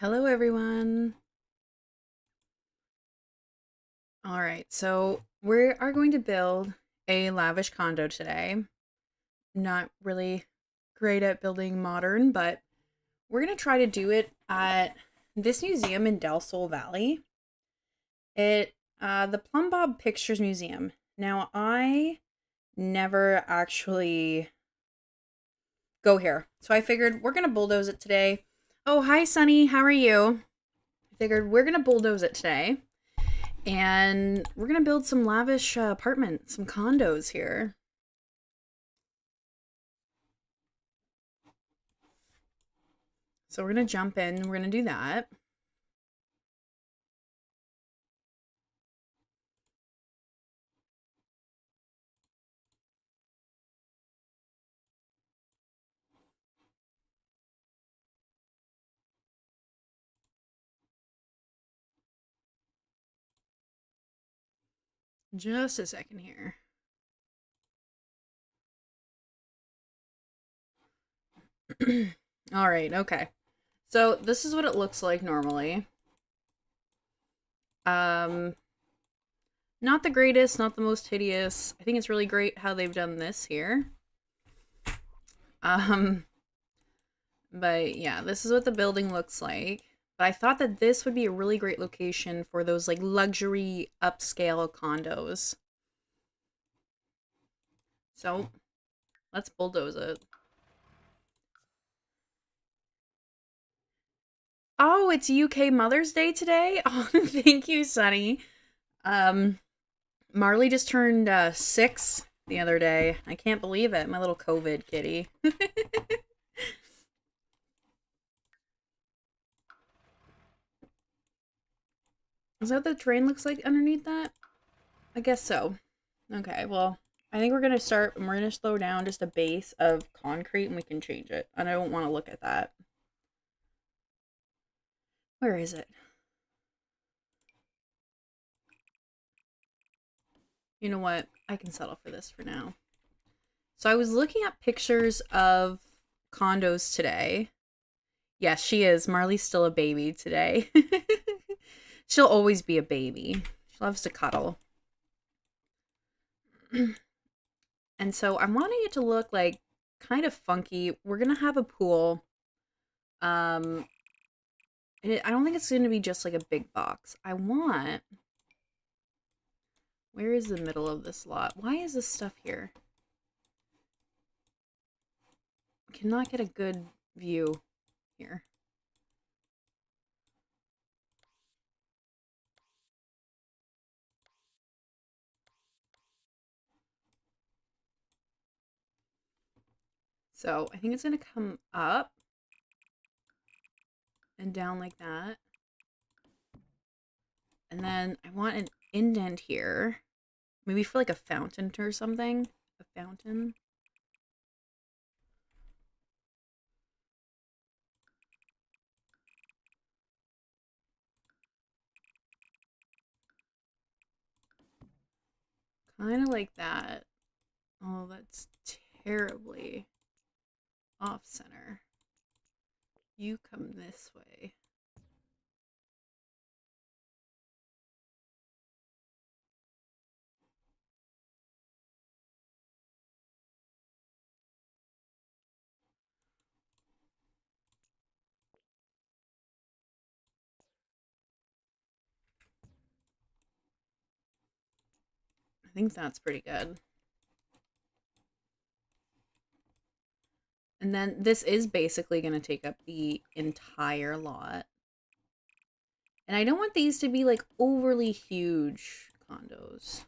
Hello, everyone. All right, so we are going to build a lavish condo today. Not really great at building modern, but we're going to try to do it at this museum in Del Sol Valley. The Plum Bob Pictures Museum. Now, I never actually go here, so I figured we're going to bulldoze it today. Oh, hi, Sunny. How are you? I figured we're going to bulldoze it today. And we're going to build some lavish apartments, some condos here. So we're going to jump in and we're going to do that. Just a second here. All right, okay. So this is what it looks like normally. Um, Not the greatest, not the most hideous. I think it's really great how they've done this here. Um, but yeah, this is what the building looks like. But I thought that this would be a really great location for those like luxury upscale condos. So let's bulldoze it. Oh, it's UK Mother's Day today? Oh, thank you, Sunny. Um, Marley just turned 6 the other day. I can't believe it. My little COVID kitty. Is that what the terrain looks like underneath that? I guess so. Okay, well, I think we're going to start and we're going to slow down just a base of concrete and we can change it. And I don't want to look at that. Where is it? You know what? I can settle for this for now. So I was looking at pictures of condos today. Yes, she is. Marley's still a baby today. She'll always be a baby. She loves to cuddle. And so I'm wanting it to look like kind of funky. We're gonna have a pool. Um, I don't think it's gonna be just like a big box. Where is the middle of this lot? Why is this stuff here? I cannot get a good view here. So I think it's gonna come up and down like that. And then I want an indent here. Maybe for like a fountain or something. A fountain. Kind of like that. Oh, that's terribly off center. You come this way. I think that's pretty good. And then this is basically going to take up the entire lot. And I don't want these to be like overly huge condos.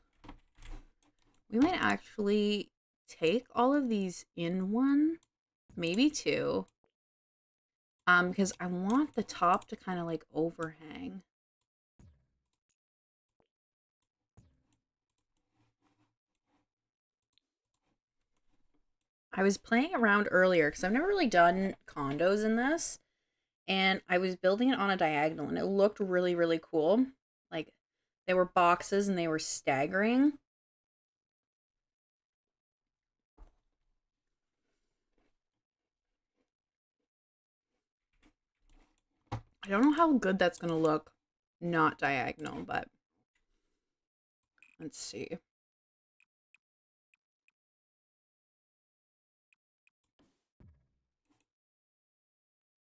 We might actually take all of these in one, maybe two. Because I want the top to kind of like overhang. I was playing around earlier because I've never really done condos in this. And I was building it on a diagonal and it looked really, really cool. Like they were boxes and they were staggering. I don't know how good that's gonna look, not diagonal, but let's see.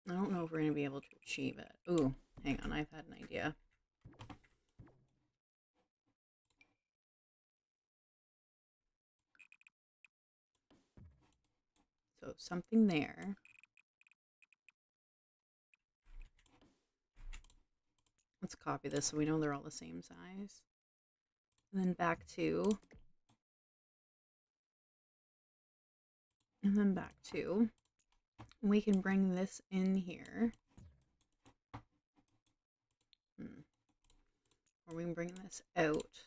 I don't know if we're gonna be able to achieve it. Ooh, hang on, I've had an idea. So something there. Let's copy this so we know they're all the same size. And then back 2. And then back 2. We can bring this in here. Or we can bring this out.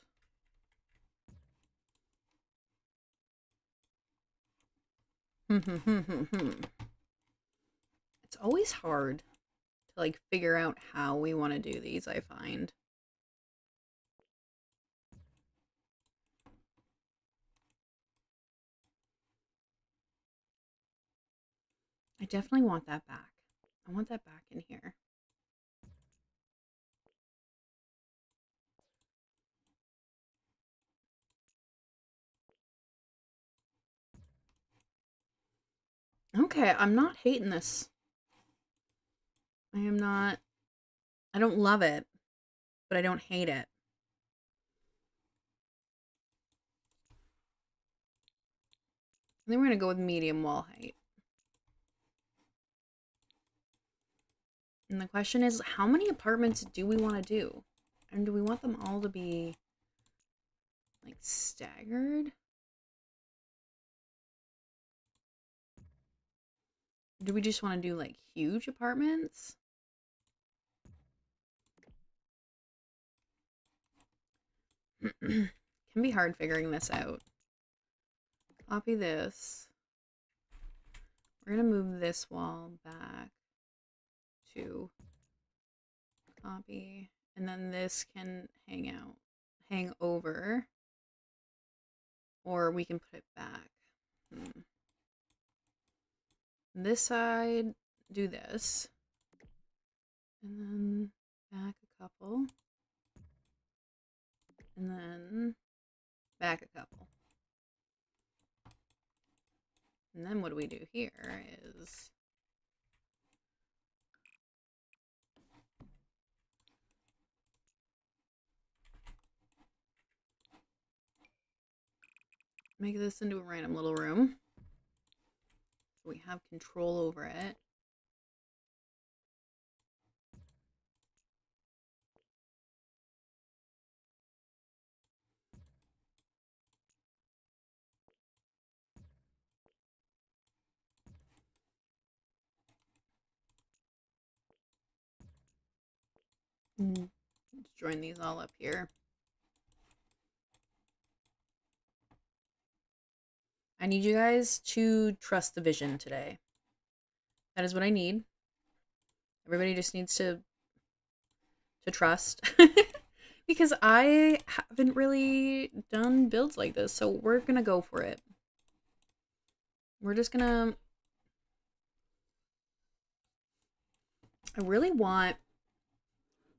It's always hard to like figure out how we want to do these, I find. I definitely want that back. I want that back in here. Okay, I'm not hating this. I am not. I don't love it, but I don't hate it. I think we're going to go with medium wall height. And the question is, how many apartments do we want to do? And do we want them all to be, like, staggered? Do we just want to do, like, huge apartments? Can be hard figuring this out. Copy this. We're going to move this wall back to copy. And then this can hang over. Or we can put it back. This side, do this. And then back a couple. And then back a couple. And then what do we do here is make this into a random little room. So we have control over it. Let's join these all up here. I need you guys to trust the vision today. That is what I need. Everybody just needs to trust. Because I haven't really done builds like this, so we're gonna go for it. We're just gonna... I really want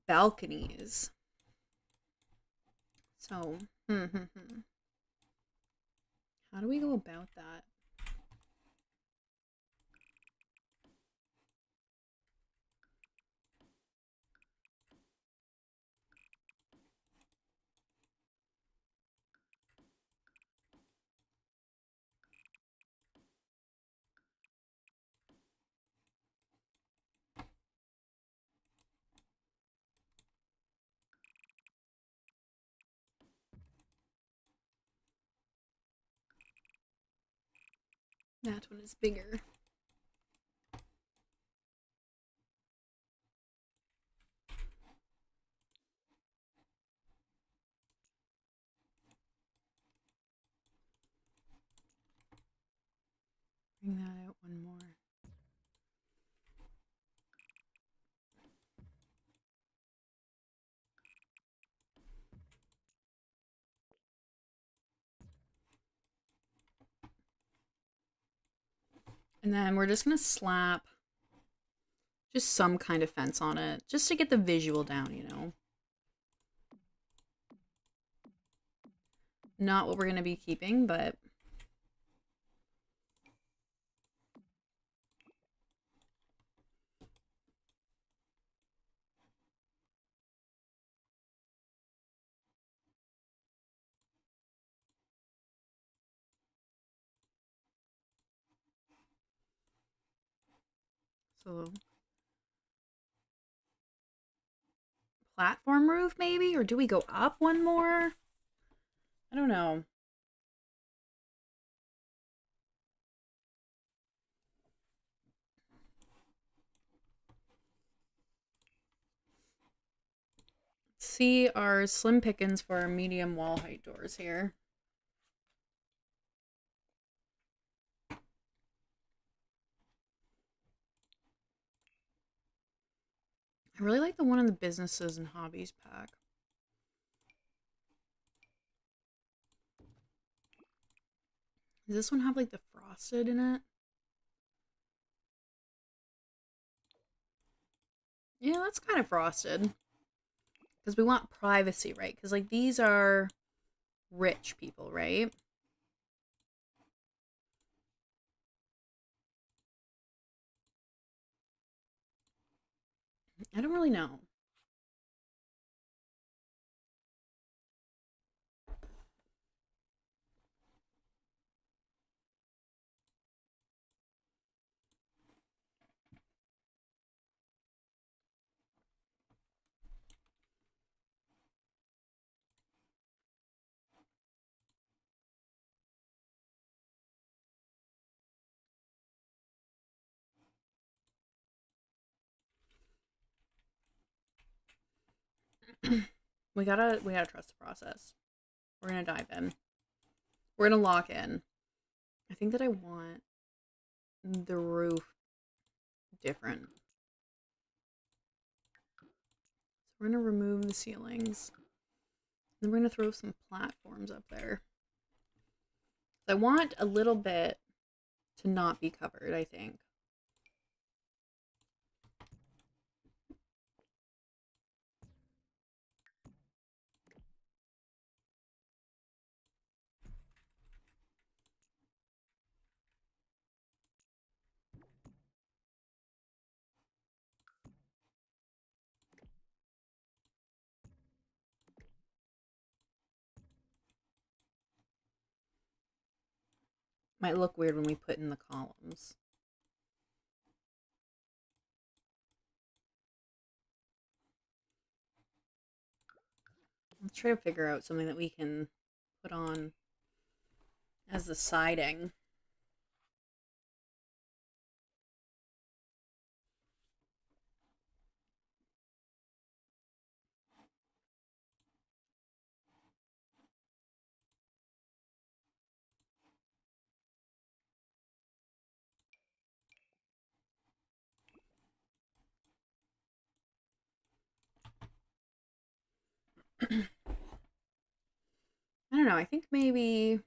balconies. So, how do we go about that? That one is bigger. Bring that out one more. And then we're just gonna slap Just some kind of fence on it, just to get the visual down, you know? Not what we're going to be keeping, but... So... platform roof, maybe? Or do we go up one more? I don't know. See our slim pickings for our medium wall height doors here. I really like the one in the businesses and hobbies pack. Does this one have like the frosted in it? Yeah, that's kind of frosted. Because we want privacy, right? Because like these are rich people, right? I don't really know. we gotta trust the process. We're gonna dive in. We're gonna lock in. I think that I want the roof different. So we're gonna remove the ceilings. Then we're gonna throw some platforms up there. I want a little bit to not be covered, I think. Might look weird when we put in the columns. Let's try to figure out something that we can put on as the siding. I don't know. I think maybe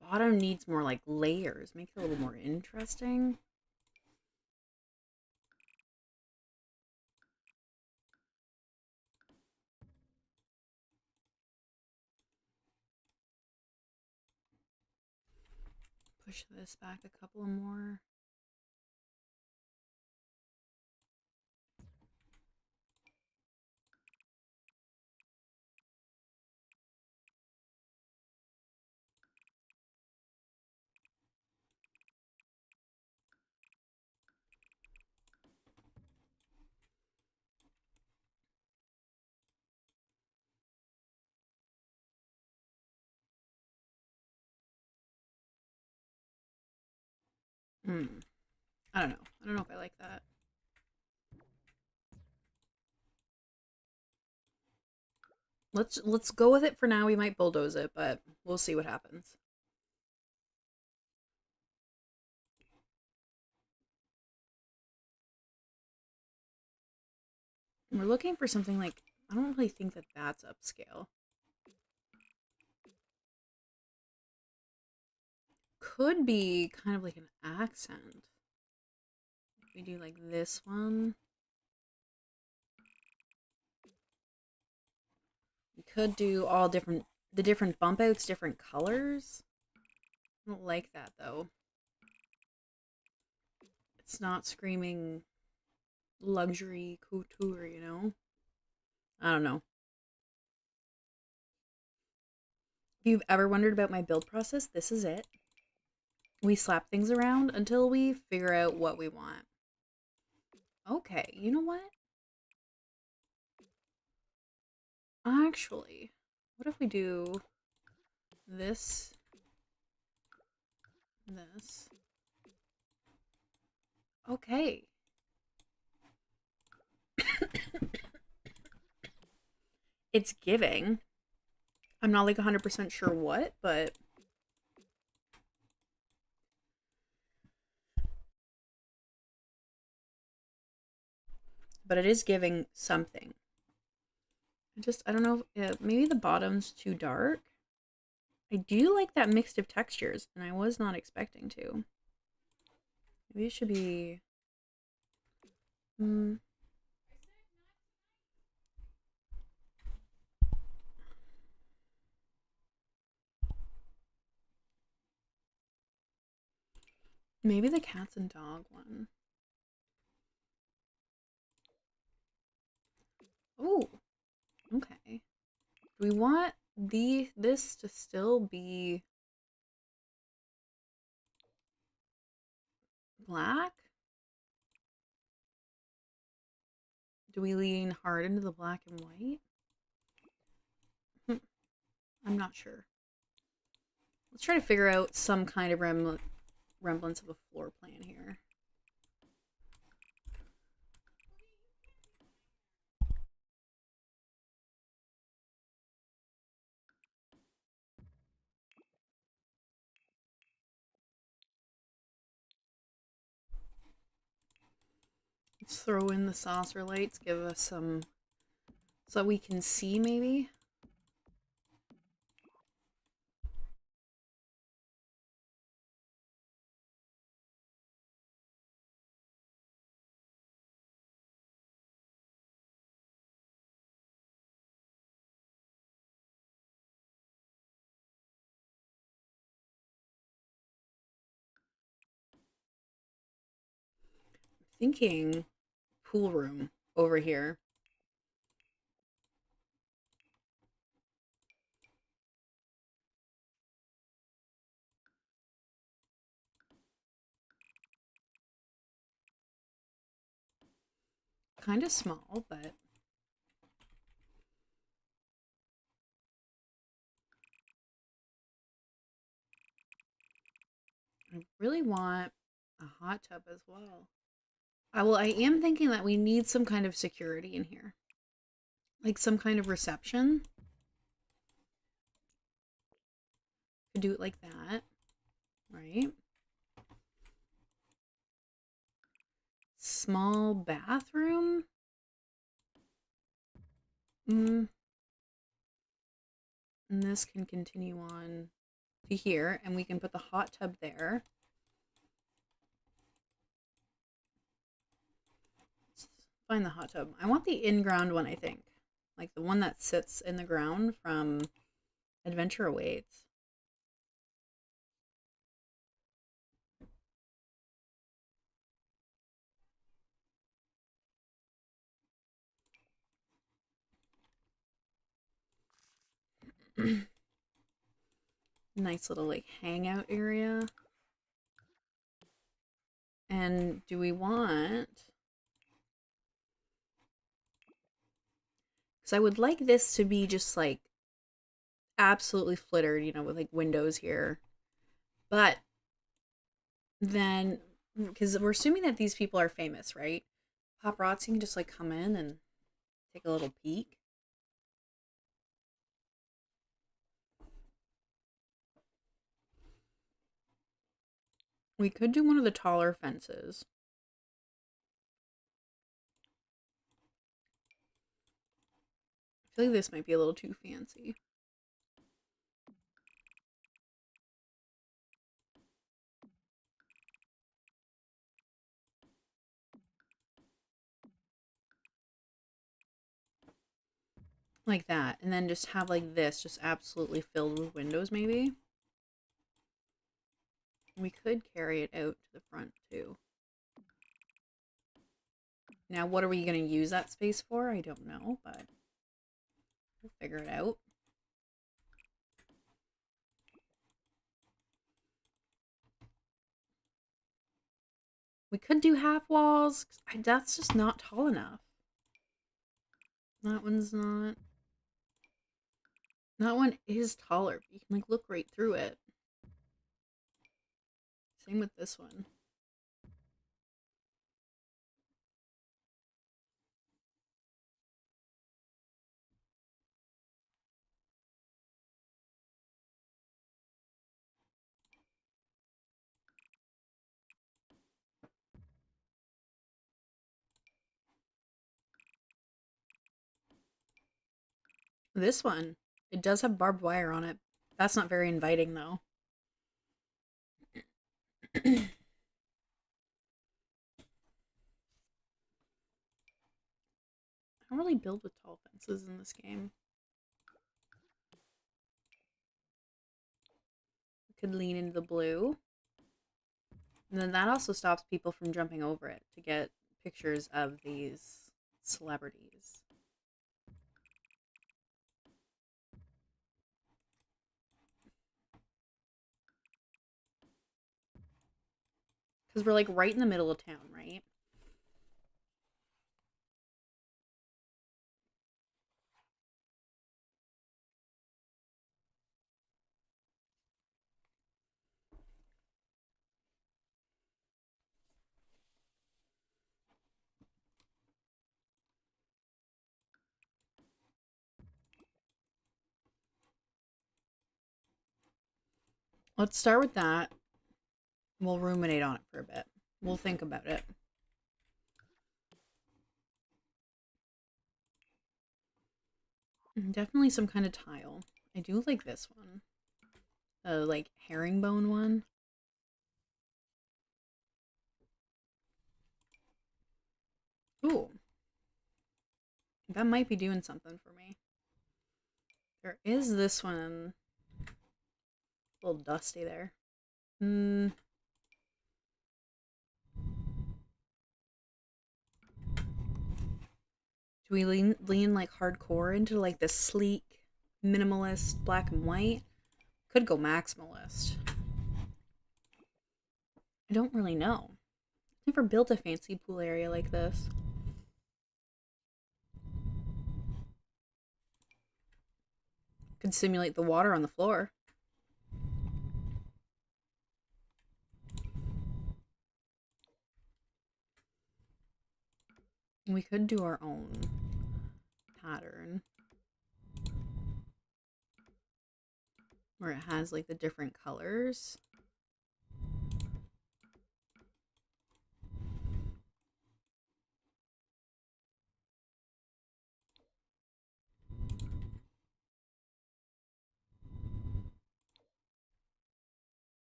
bottom needs more like layers. Make it a little more interesting. Push this back a couple more. Hmm. I don't know. I don't know if I like that. Let's go with it for now. We might bulldoze it, but we'll see what happens. We're looking for something like, I don't really think that that's upscale. Could be kind of like an accent. We do like this one. We could do all different, the different bump outs, different colors. I don't like that though. It's not screaming luxury couture, you know? I don't know. If you've ever wondered about my build process, this is it. We slap things around until we figure out what we want. Okay, you know what? Actually, what if we do this, this? Okay. It's giving. I'm not like 100% sure what, but it is giving something. I don't know, maybe the bottom's too dark. I do like that mix of textures, and I was not expecting to. Maybe it should be... maybe the cats and dog one. Oh, okay. Do we want this to still be black? Do we lean hard into the black and white? I'm not sure. Let's try to figure out some kind of remnants of a floor plan here. Let's throw in the saucer lights, give us some so we can see maybe. Thinking pool room over here. Kind of small, but I really want a hot tub as well. Well, I am thinking that we need some kind of security in here. Like some kind of reception. Could do it like that, right? Small bathroom. And this can continue on to here, and we can put the hot tub there. Let's find the hot tub. I want the in-ground one, I think. Like the one that sits in the ground from Adventure Awaits. Nice little like hangout area. And do we want... because I would like this to be just like absolutely flittered, you know, with like windows here. But then, because we're assuming that these people are famous, right? Paparazzi can just like come in and take a little peek. We could do one of the taller fences. I feel like this might be a little too fancy. Like that. And then just have like this just absolutely filled with windows maybe. We could carry it out to the front too. Now, what are we going to use that space for? I don't know, but we'll figure it out. We could do half walls. That's just not tall enough. That one's not. That one is taller. You can like look right through it. Same with this one. This one, it does have barbed wire on it. That's not very inviting though. I don't really build with tall fences in this game. Could lean into the blue. And then that also stops people from jumping over it to get pictures of these celebrities. Because we're like right in the middle of town, right? Let's start with that. We'll ruminate on it for a bit. We'll think about it. Definitely some kind of tile. I do like this one. The like herringbone one. Ooh. That might be doing something for me. There is this one. A little dusty there. Do we lean like hardcore into like the sleek, minimalist black and white? Could go maximalist. I don't really know. Never built a fancy pool area like this. Could simulate the water on the floor. We could do our own pattern where it has like the different colors.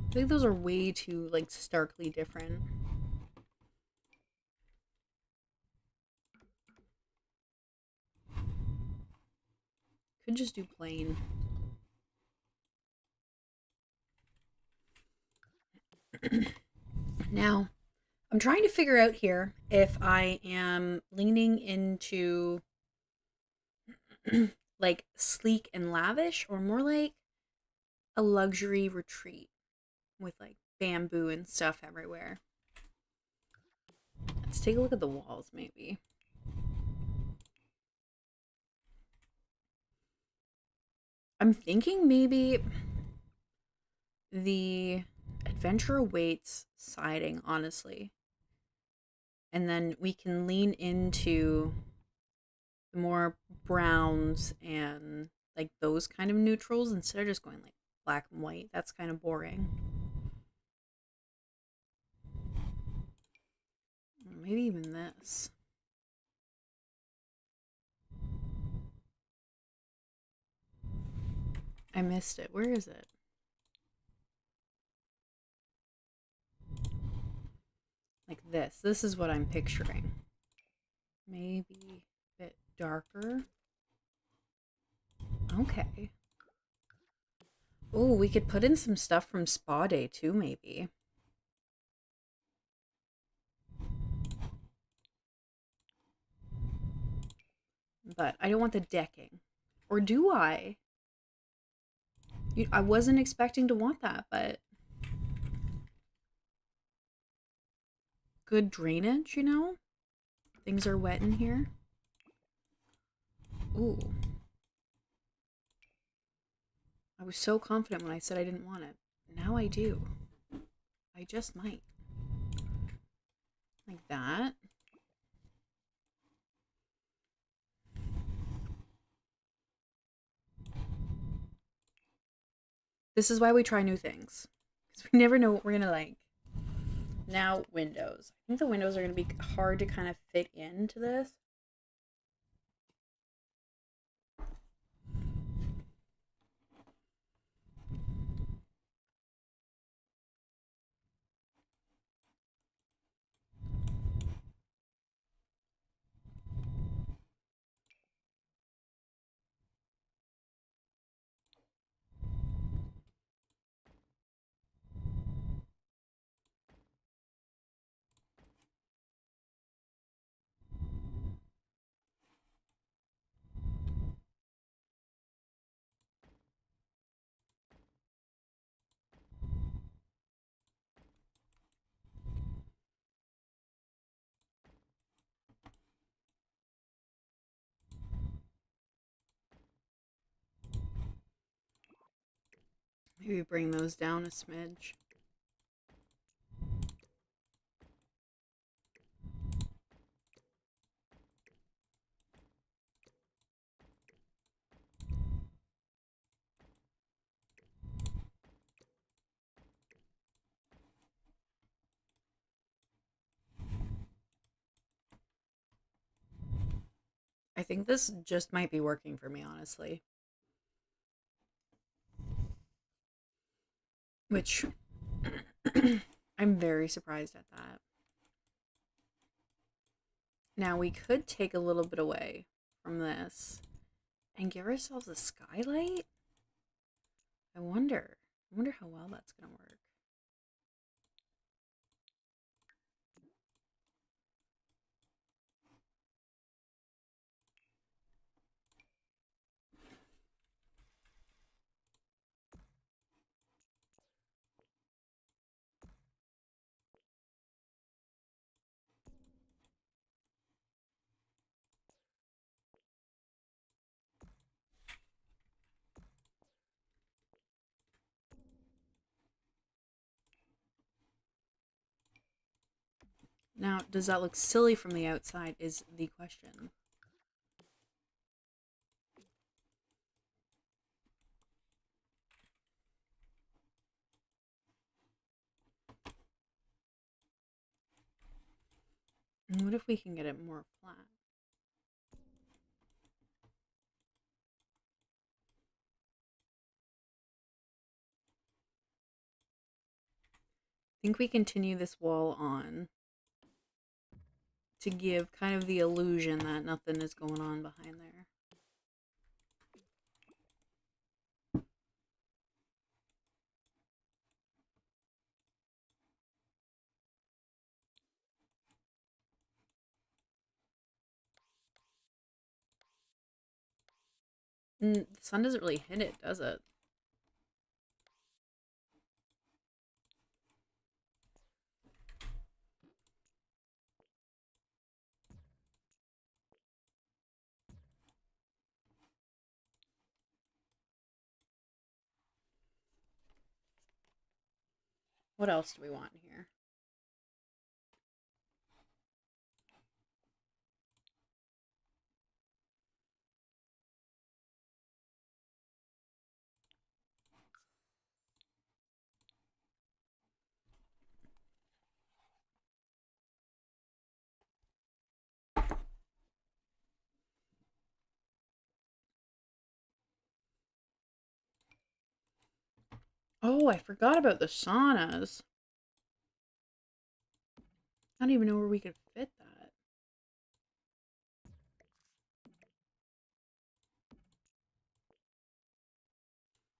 I think those are way too like starkly different. Could just do plain. Now, I'm trying to figure out here if I am leaning into like sleek and lavish or more like a luxury retreat with like bamboo and stuff everywhere. Let's take a look at the walls maybe. I'm thinking maybe the adventure awaits siding, honestly. And then we can lean into the more browns and like those kind of neutrals instead of just going like black and white. That's kind of boring. Maybe even this. I missed it. Where is it? Like this. This is what I'm picturing. Maybe a bit darker. Okay. Oh, we could put in some stuff from Spa Day too, maybe. But I don't want the decking. Or do I? I wasn't expecting to want that, but good drainage, you know? Things are wet in here. Ooh. I was so confident when I said I didn't want it. Now I do. I just might. Like that. This is why we try new things. Because we never know what we're going to like. Now, windows. I think the windows are going to be hard to kind of fit into this. Maybe bring those down a smidge. I think this just might be working for me, honestly. Which I'm very surprised at that. Now we could take a little bit away from this and give ourselves a skylight. I wonder how well that's gonna work. Now, does that look silly from the outside is the question. And what if we can get it more flat? I think we continue this wall on to give kind of the illusion that nothing is going on behind there. The sun doesn't really hit it, does it? What else do we want here? Oh, I forgot about the saunas. I don't even know where we could fit that.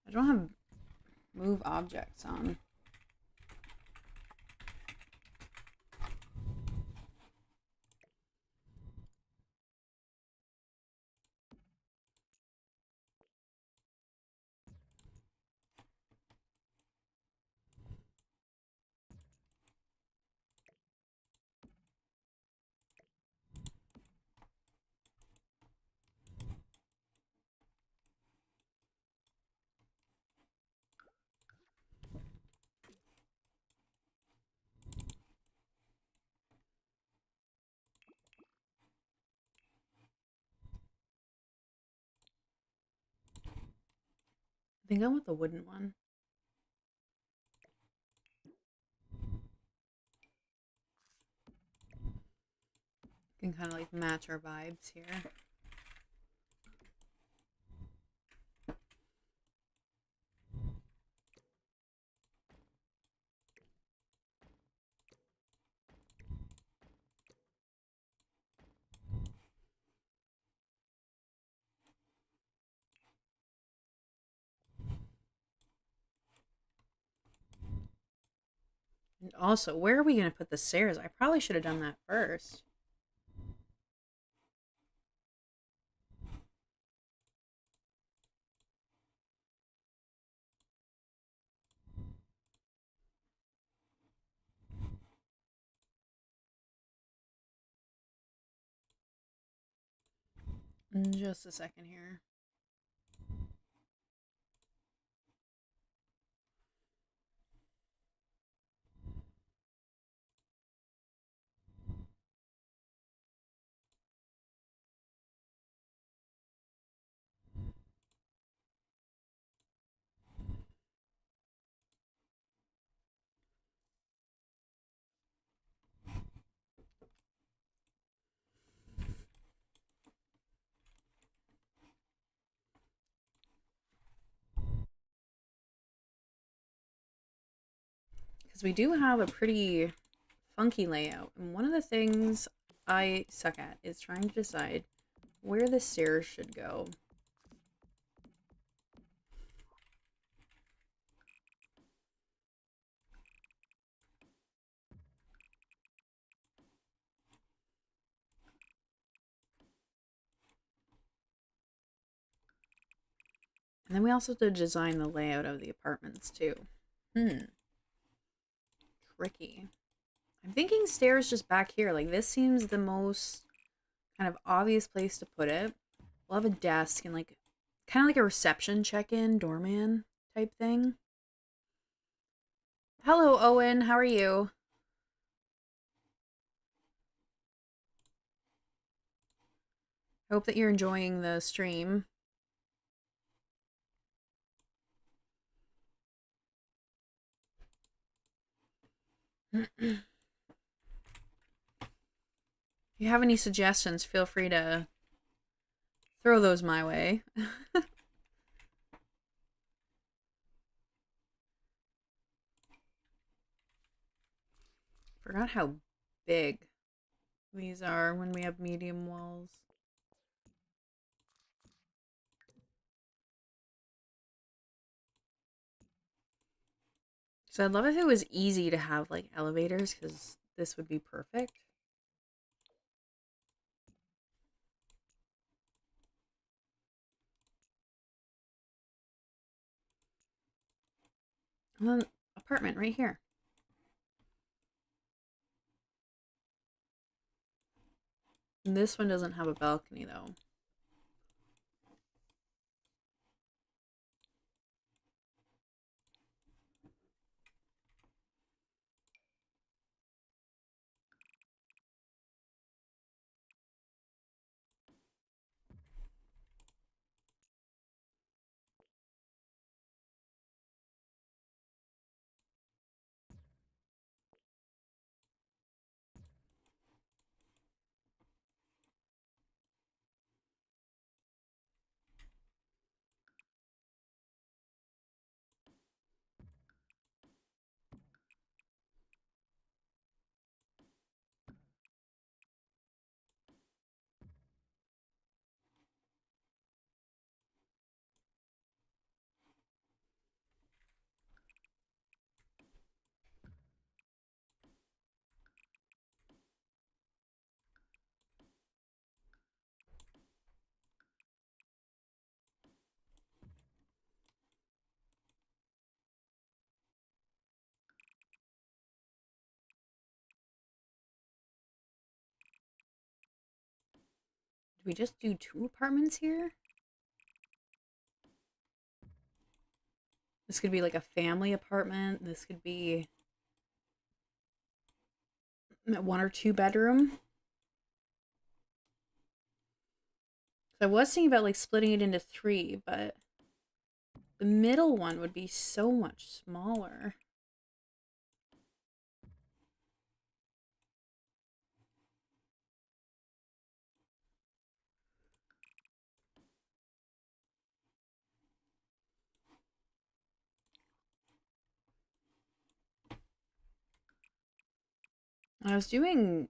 I don't have move objects on. I think I want the wooden one. Can kind of like match our vibes here. And also, where are we going to put the stairs? I probably should have done that first. In just a second here. Because we do have a pretty funky layout. And one of the things I suck at is trying to decide where the stairs should go. And then we also have to design the layout of the apartments too. Tricky. I'm thinking stairs just back here. Like, this seems the most kind of obvious place to put it. We'll have a desk and like kind of like a reception check-in doorman type thing. Hello, Owen. How are you? I hope that you're enjoying the stream. If you have any suggestions, feel free to throw those my way. Forgot how big these are when we have medium walls. So I'd love if it was easy to have like elevators, because this would be perfect. And then apartment right here. And this one doesn't have a balcony though. we just do 2 apartments here? This could be like a family apartment. This could be a 1 or 2 bedroom. So I was thinking about like splitting it into 3, but the middle one would be so much smaller. I was doing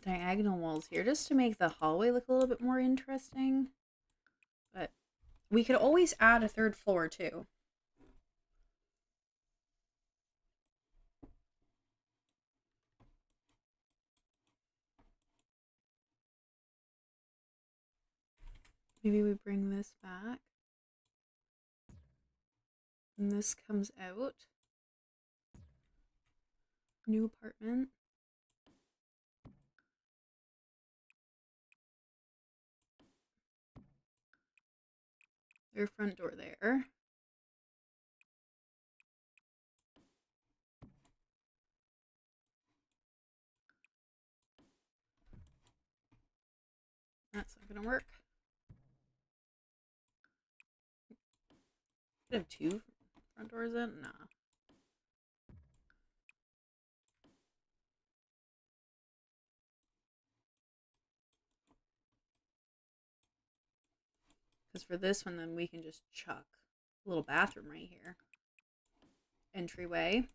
diagonal walls here just to make the hallway look a little bit more interesting. But we could always add a 3rd floor too. Maybe we bring this back. And this comes out. New apartment. Their front door there. That's not gonna work. Could have 2 front doors in? Nah. Because for this one, then we can just chuck a little bathroom right here. Entryway.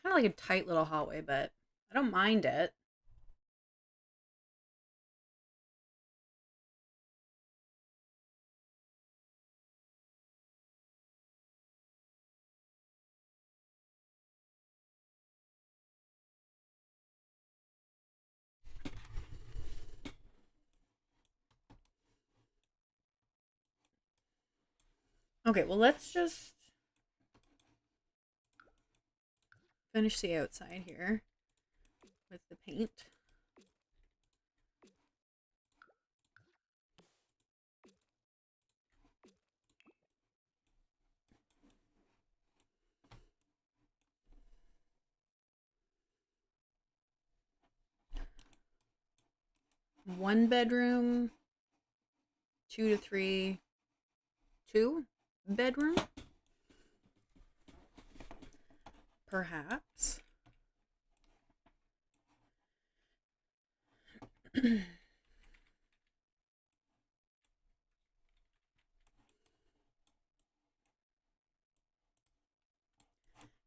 Kind of like a tight little hallway, but I don't mind it. Okay, well, let's just finish the outside here with the paint. One bedroom, 2 to 3, 2 bedroom, perhaps.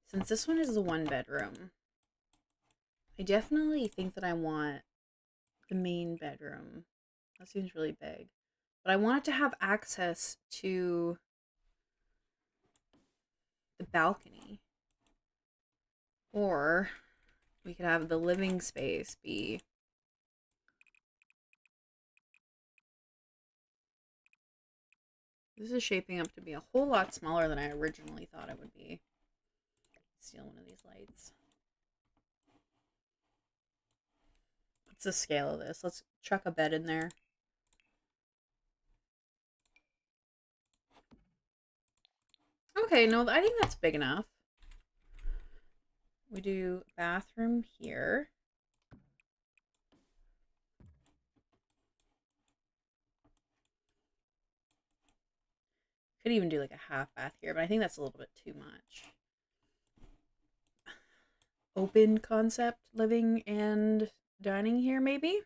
Since this one is the 1 bedroom, I definitely think that I want the main bedroom. That seems really big. But I want it to have access to the balcony. Or we could have the living space be this is shaping up to be a whole lot smaller than I originally thought it would be. Steal one of these lights. What's the scale of this? Let's chuck a bed in there. Okay, no, I think that's big enough. We do bathroom here. Could even do like a half bath here, but I think that's a little bit too much. Open concept living and dining here, maybe?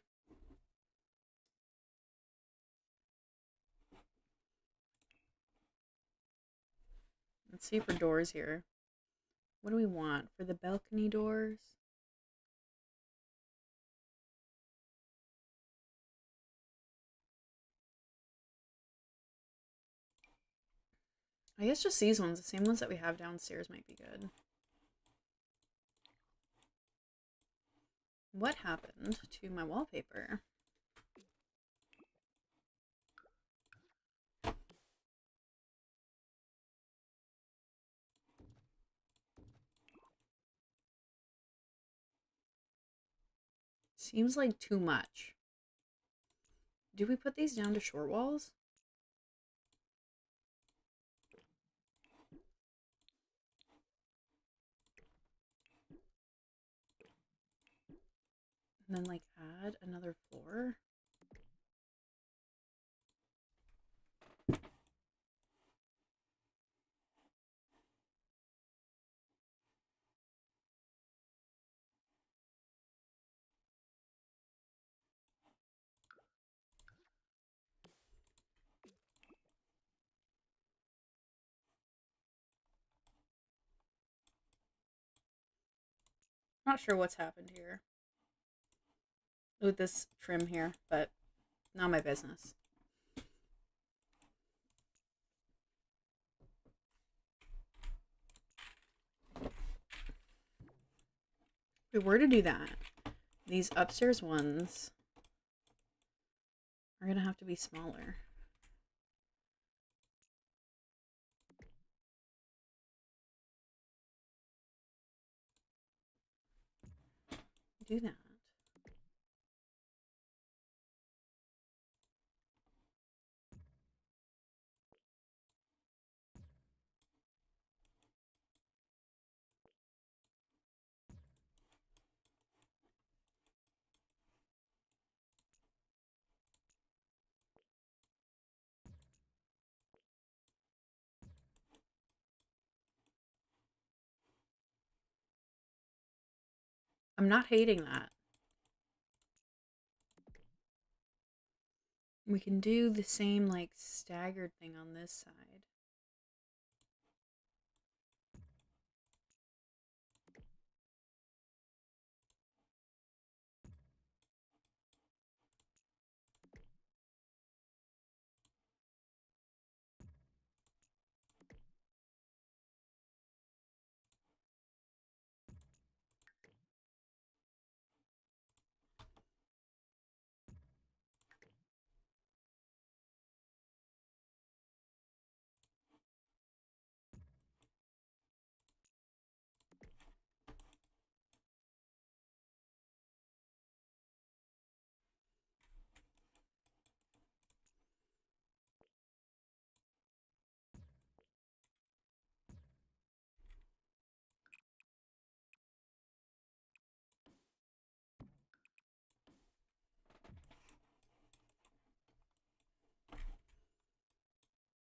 Let's see for doors here. What do we want for the balcony doors? I guess just these ones, the same ones that we have downstairs might be good. What happened to my wallpaper? Seems like too much. Do we put these down to short walls? And then like add another floor? Not sure what's happened here with this trim here, but not my business. If we were to do that, these upstairs ones are gonna have to be smaller. Do that. I'm not hating that. We can do the same like staggered thing on this side.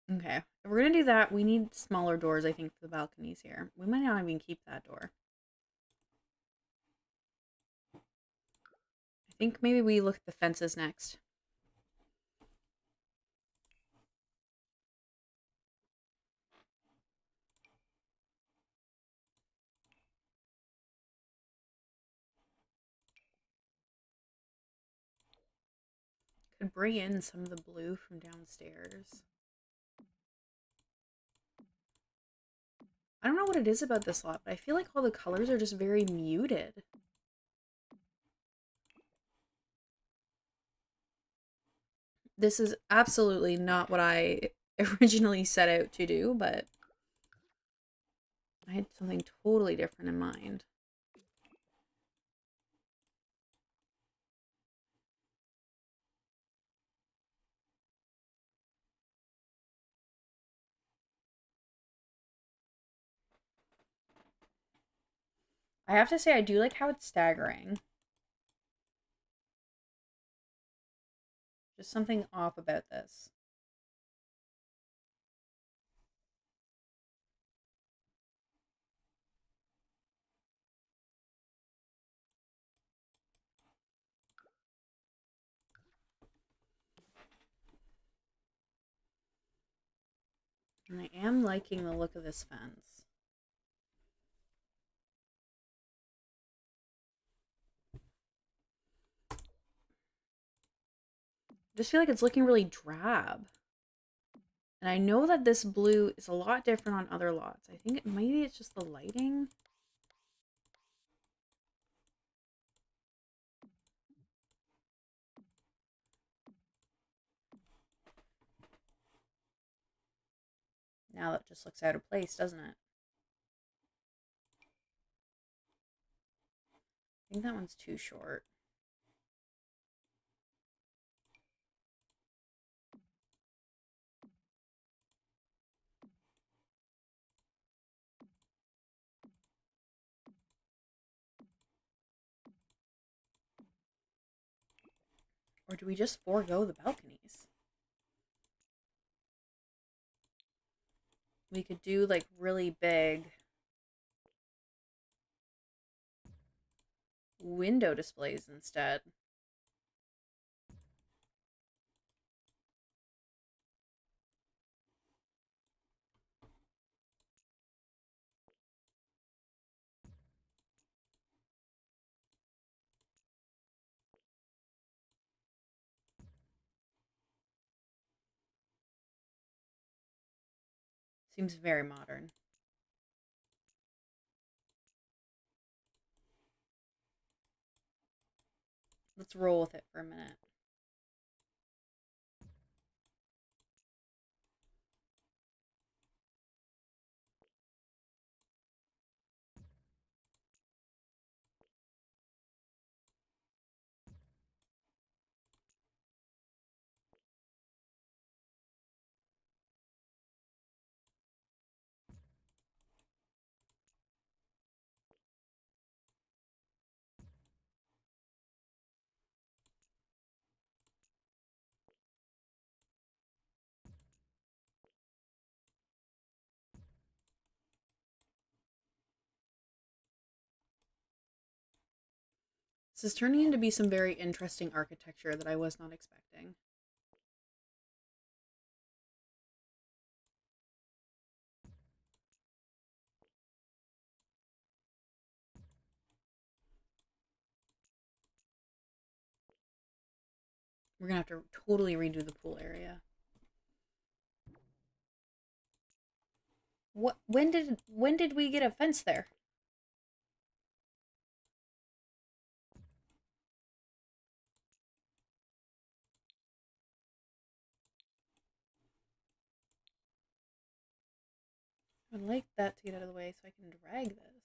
Okay, if we're gonna do that, we need smaller doors, I think, for the balconies here. We might not even keep that door. I think maybe we look at the fences next. Could bring in some of the blue from downstairs. I don't know what it is about this lot, but I feel like all the colors are just very muted. This is absolutely not what I originally set out to do, but I had something totally different in mind. I have to say, I do like how it's staggering. Just something off about this. And I am liking the look of this fence. I just feel like it's looking really drab. And I know that this blue is a lot different on other lots. I think maybe it's just the lighting. Now that just looks out of place, doesn't it? I think that one's too short. Or do we just forego the balconies? We could do like really big window displays instead. Seems very modern. Let's roll with it for a minute. This is turning into be some very interesting architecture that I was not expecting. We're gonna have to totally redo the pool area. What? When did we get a fence there? I'd like that to get out of the way so I can drag this.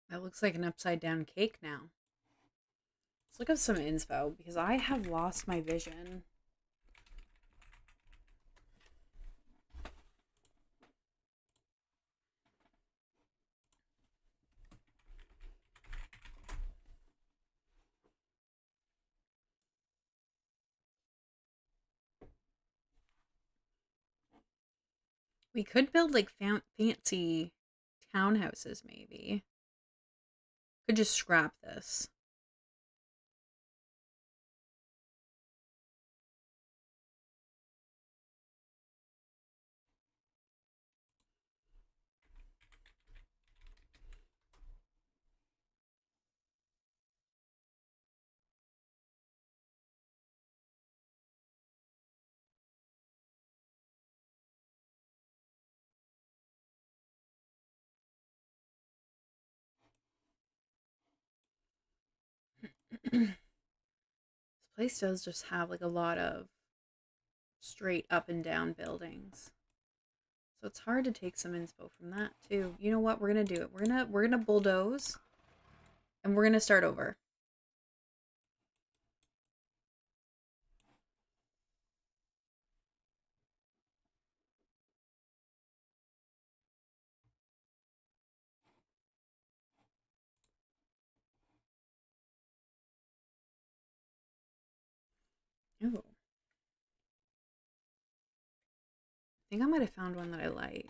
That looks like an upside down cake now. Let's look up some inspo because I have lost my vision. We could build like fancy townhouses, maybe. Could just scrap this. This place does just have like a lot of straight up and down buildings. So it's hard to take some inspo from that too. You know what? We're gonna do it. We're gonna bulldoze and we're gonna start over. Ooh. I think I might have found one that I like.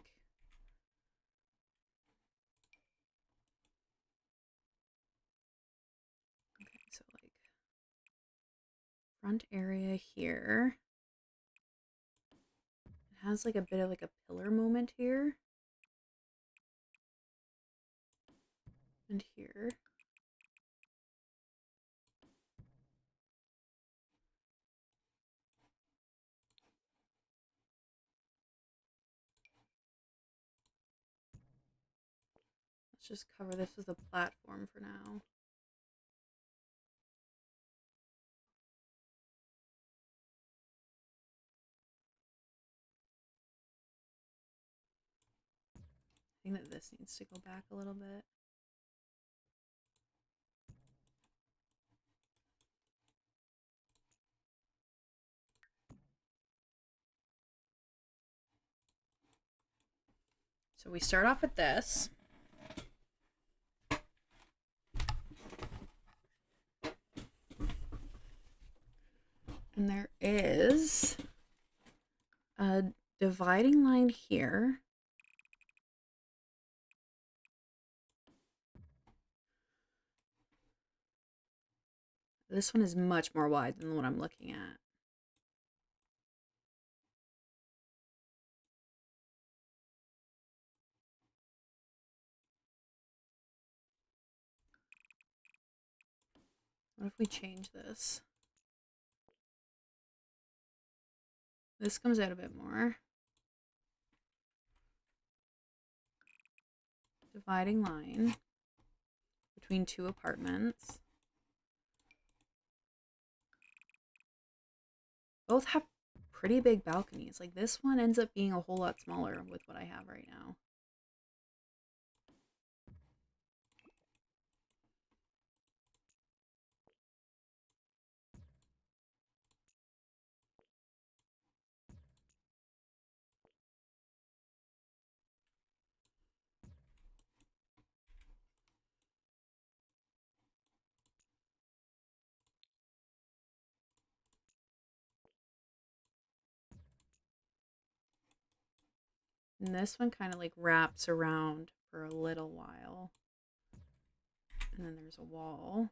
Okay, so like front area here. It has like a bit of like a pillar moment here. And here. Let's just cover this with a platform for now. I think that this needs to go back a little bit. So we start off with this. And there is a dividing line here. This one is much more wide than the one I'm looking at. What if we change this? This comes out a bit more. Dividing line between two apartments. Both have pretty big balconies. Like this one ends up being a whole lot smaller with what I have right now. And this one kind of like wraps around for a little while. And then there's a wall.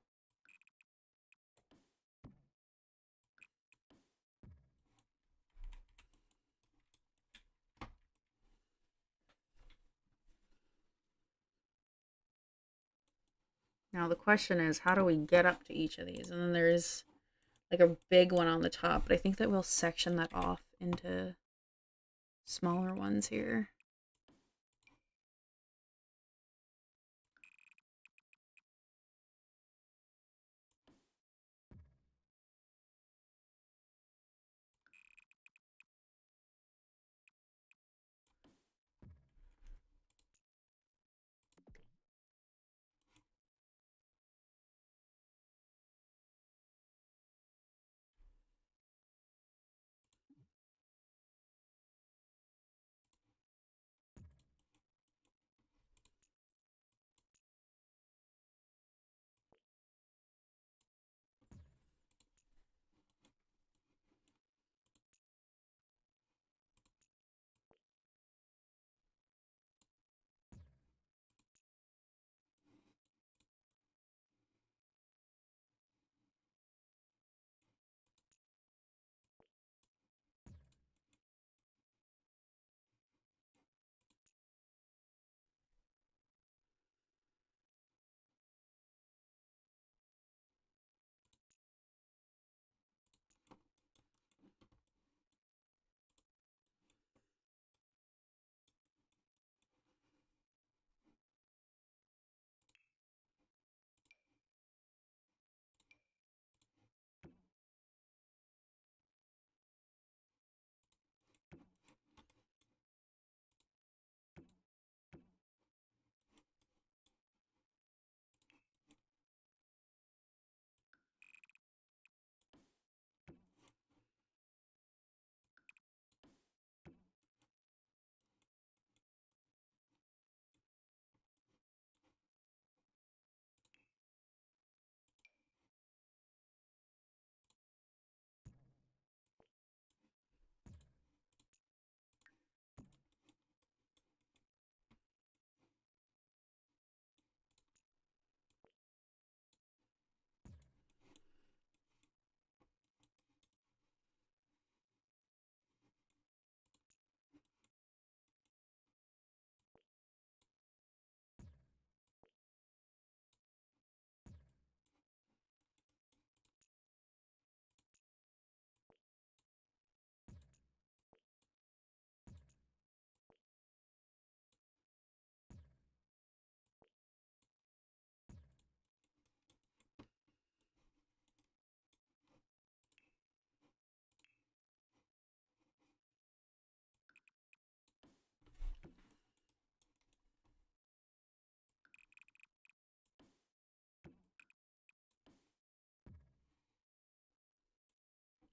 Now the question is, how do we get up to each of these? And then there's like a big one on the top, but I think that we'll section that off into smaller ones here.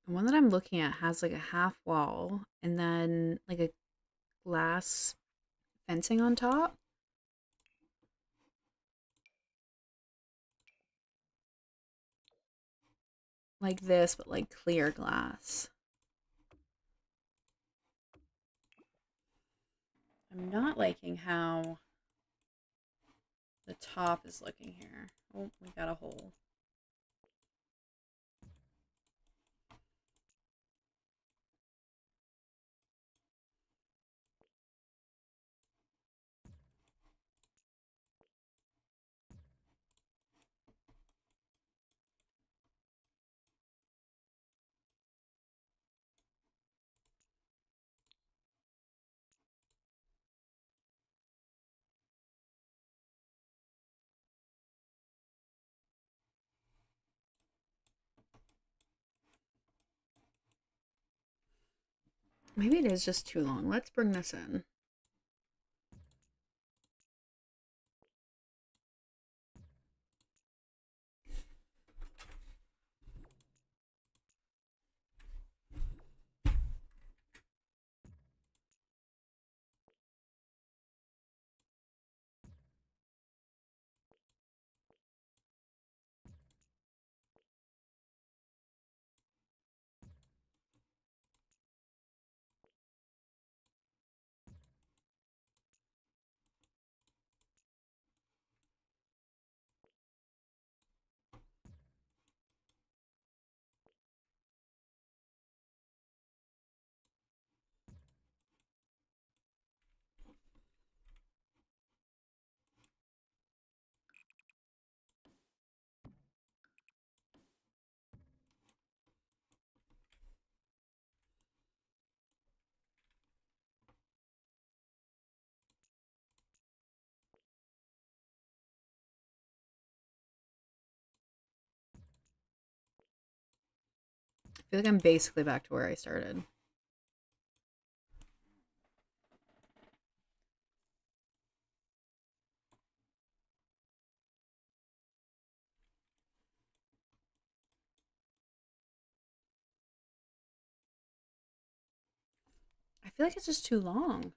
The one that I'm looking at has like a half wall and then like a glass fencing on top. Like this, but like clear glass. I'm not liking how the top is looking here. Oh, we got a hole. Maybe it is just too long. Let's bring this in. I feel like I'm basically back to where I started. I feel like it's just too long.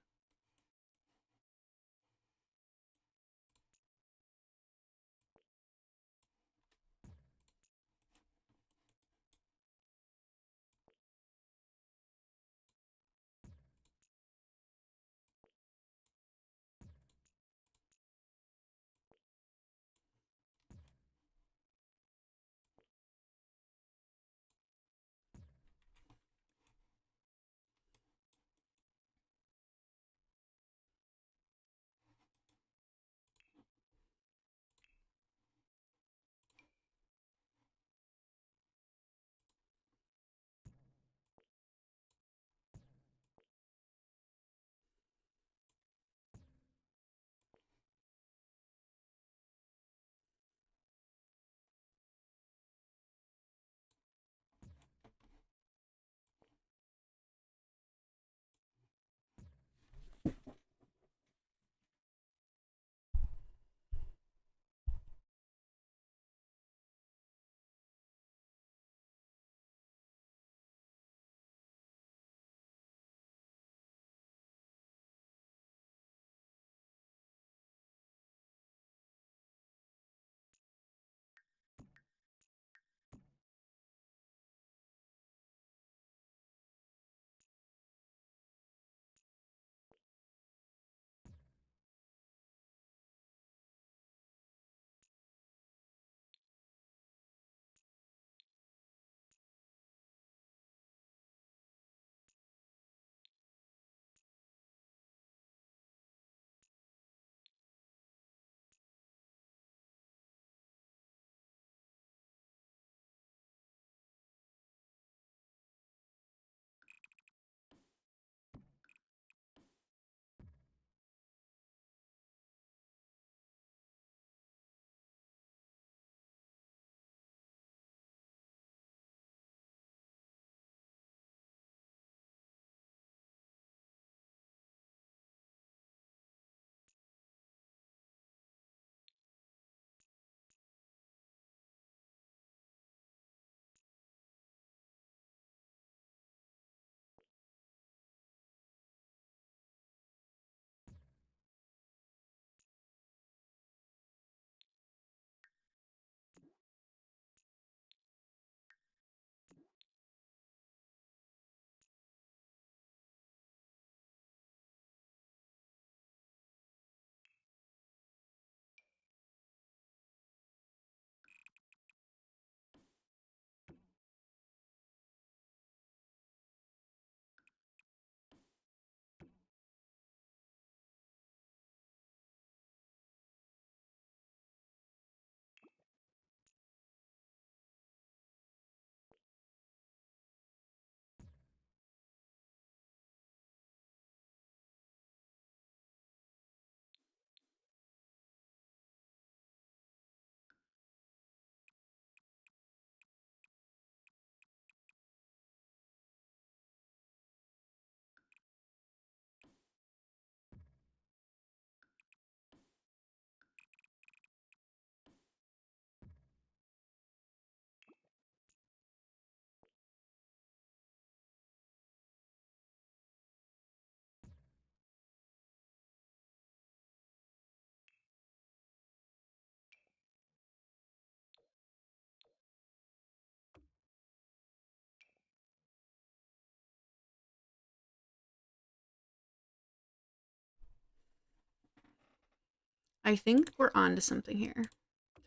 I think we're on to something here.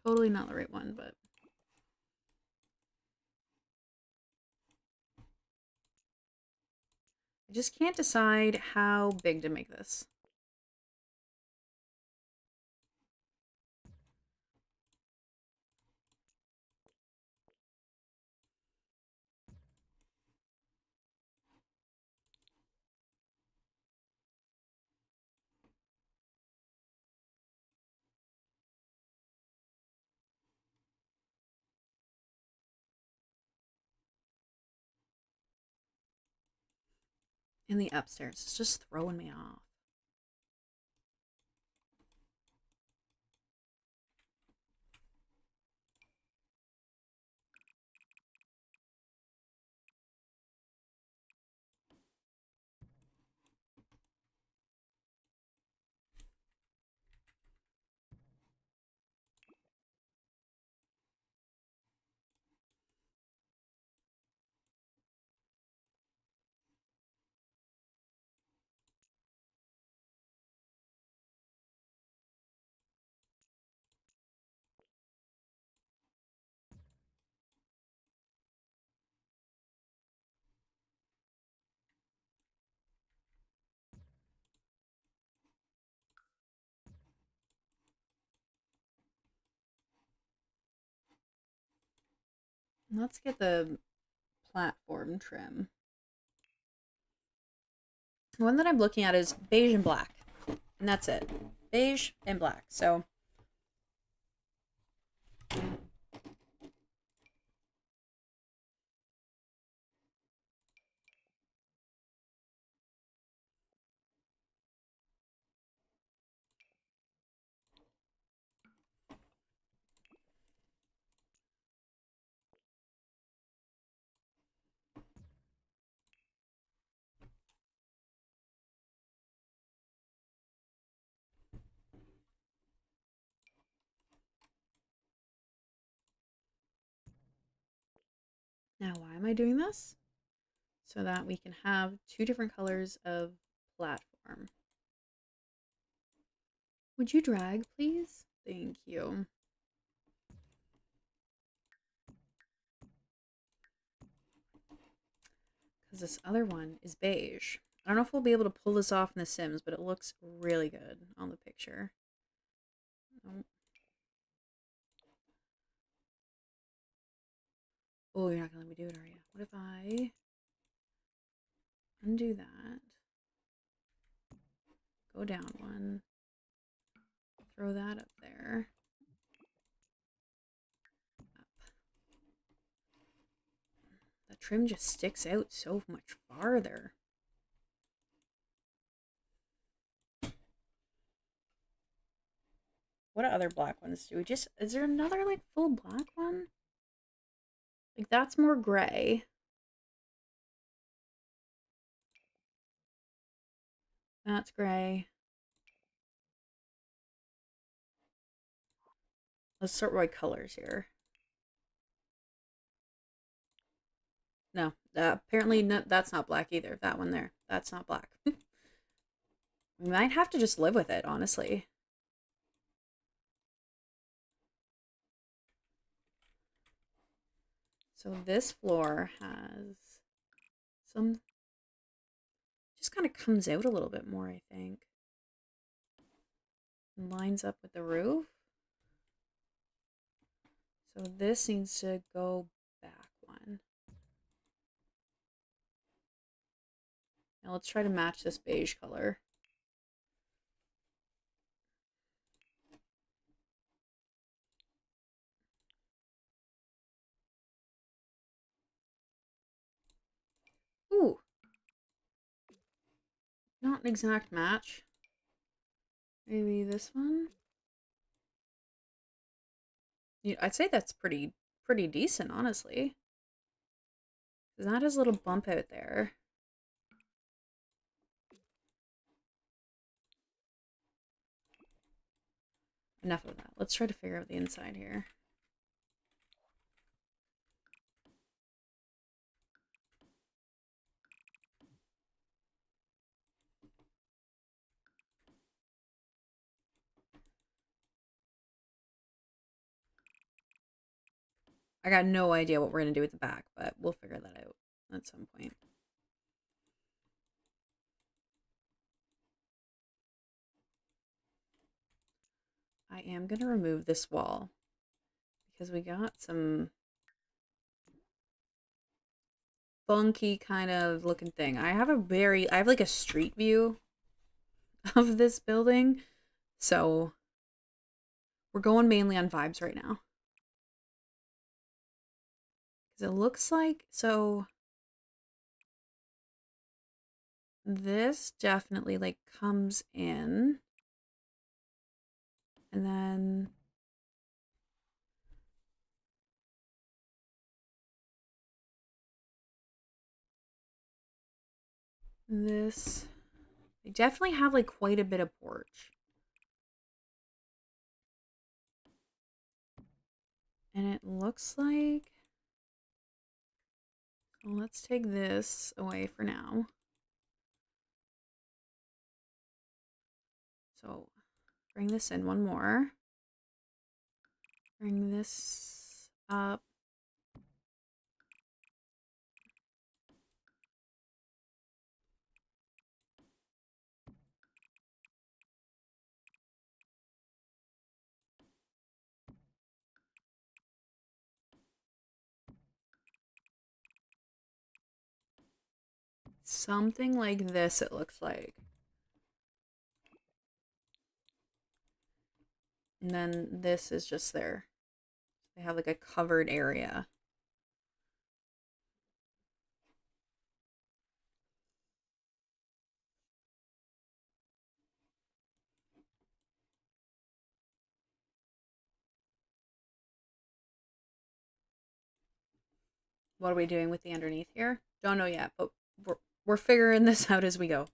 Totally not the right one, but... I just can't decide how big to make this. In the upstairs. It's just throwing me off. Let's get the platform trim. The one that I'm looking at is beige and black. And that's it. Beige and black. So now why am I doing this? So that we can have two different colors of platform. Would you drag, please? Thank you. Because this other one is beige. I don't know if we'll be able to pull this off in The Sims, but it looks really good on the picture. Oh, you're not gonna let me do it, are you? What if I undo that? Go down one. Throw that up there. Up. The trim just sticks out so much farther. What other black ones do we just... Is there another, like, full black one? Like, that's more gray. That's gray. Let's sort by colors here. No, apparently that's not black either. That one there. That's not black. We might have to just live with it, honestly. So this floor has some... Just kind of comes out a little bit more, I think. And lines up with the roof. So this needs to go back one. Now let's try to match this beige color. Ooh. Not an exact match. Maybe this one? Yeah, I'd say that's pretty decent, honestly. That has a little bump out there. Enough of that. Let's try to figure out the inside here. I got no idea what we're going to do with the back, but we'll figure that out at some point. I am going to remove this wall because we got some funky kind of looking thing. I have like a street view of this building. So we're going mainly on vibes right now. Because it looks like, so this definitely like comes in. And then this, they definitely have like quite a bit of porch. And it looks like, well, let's take this away for now. So bring this in one more. Bring this up. Something like this, it looks like. And then this is just there. They have like a covered area. What are we doing with the underneath here? Don't know yet, but we're figuring this out as we go.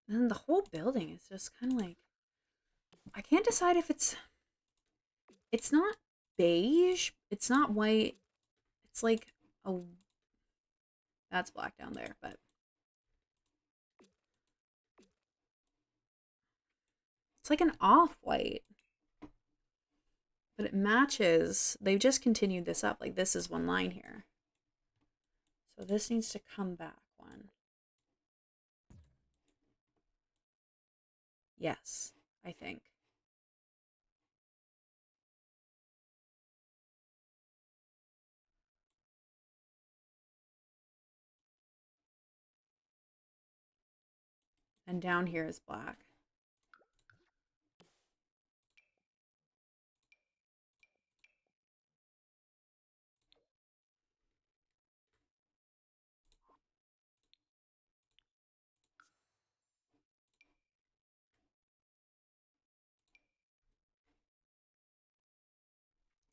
And then the whole building is just kind of like, I can't decide if it's not beige, it's not white, it's like a, that's black down there, but it's like an off-white. But it matches, they've just continued this up, like this is one line here. So this needs to come back one. Yes, I think. And down here is black.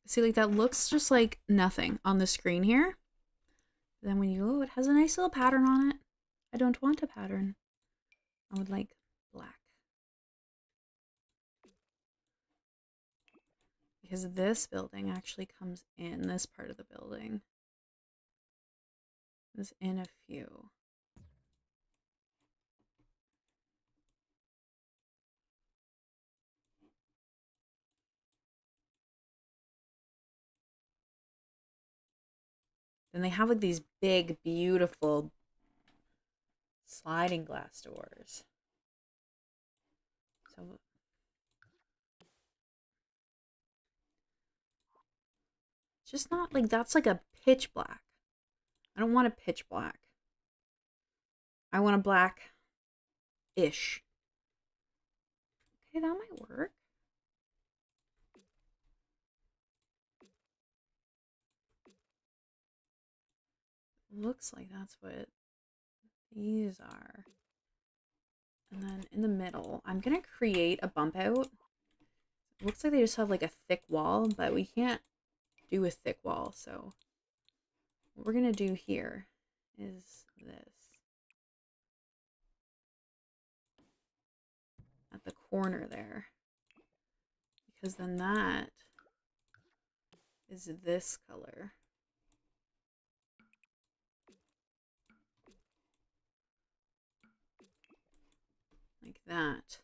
See, like that looks just like nothing on the screen here. Then when you, oh, it has a nice little pattern on it. I don't want a pattern. I would like black. Because this building actually comes in this part of the building. There's in a few. Then they have like these big, beautiful sliding glass doors. So it's just not like, that's like a pitch black. I don't want a pitch black. I want a black-ish. Okay, that might work. Looks like that's what these are. And then in the middle, I'm gonna create a bump out. It looks like they just have like a thick wall, but we can't do a thick wall. So what we're gonna do here is this. At the corner there. Because then that is this color. Like that.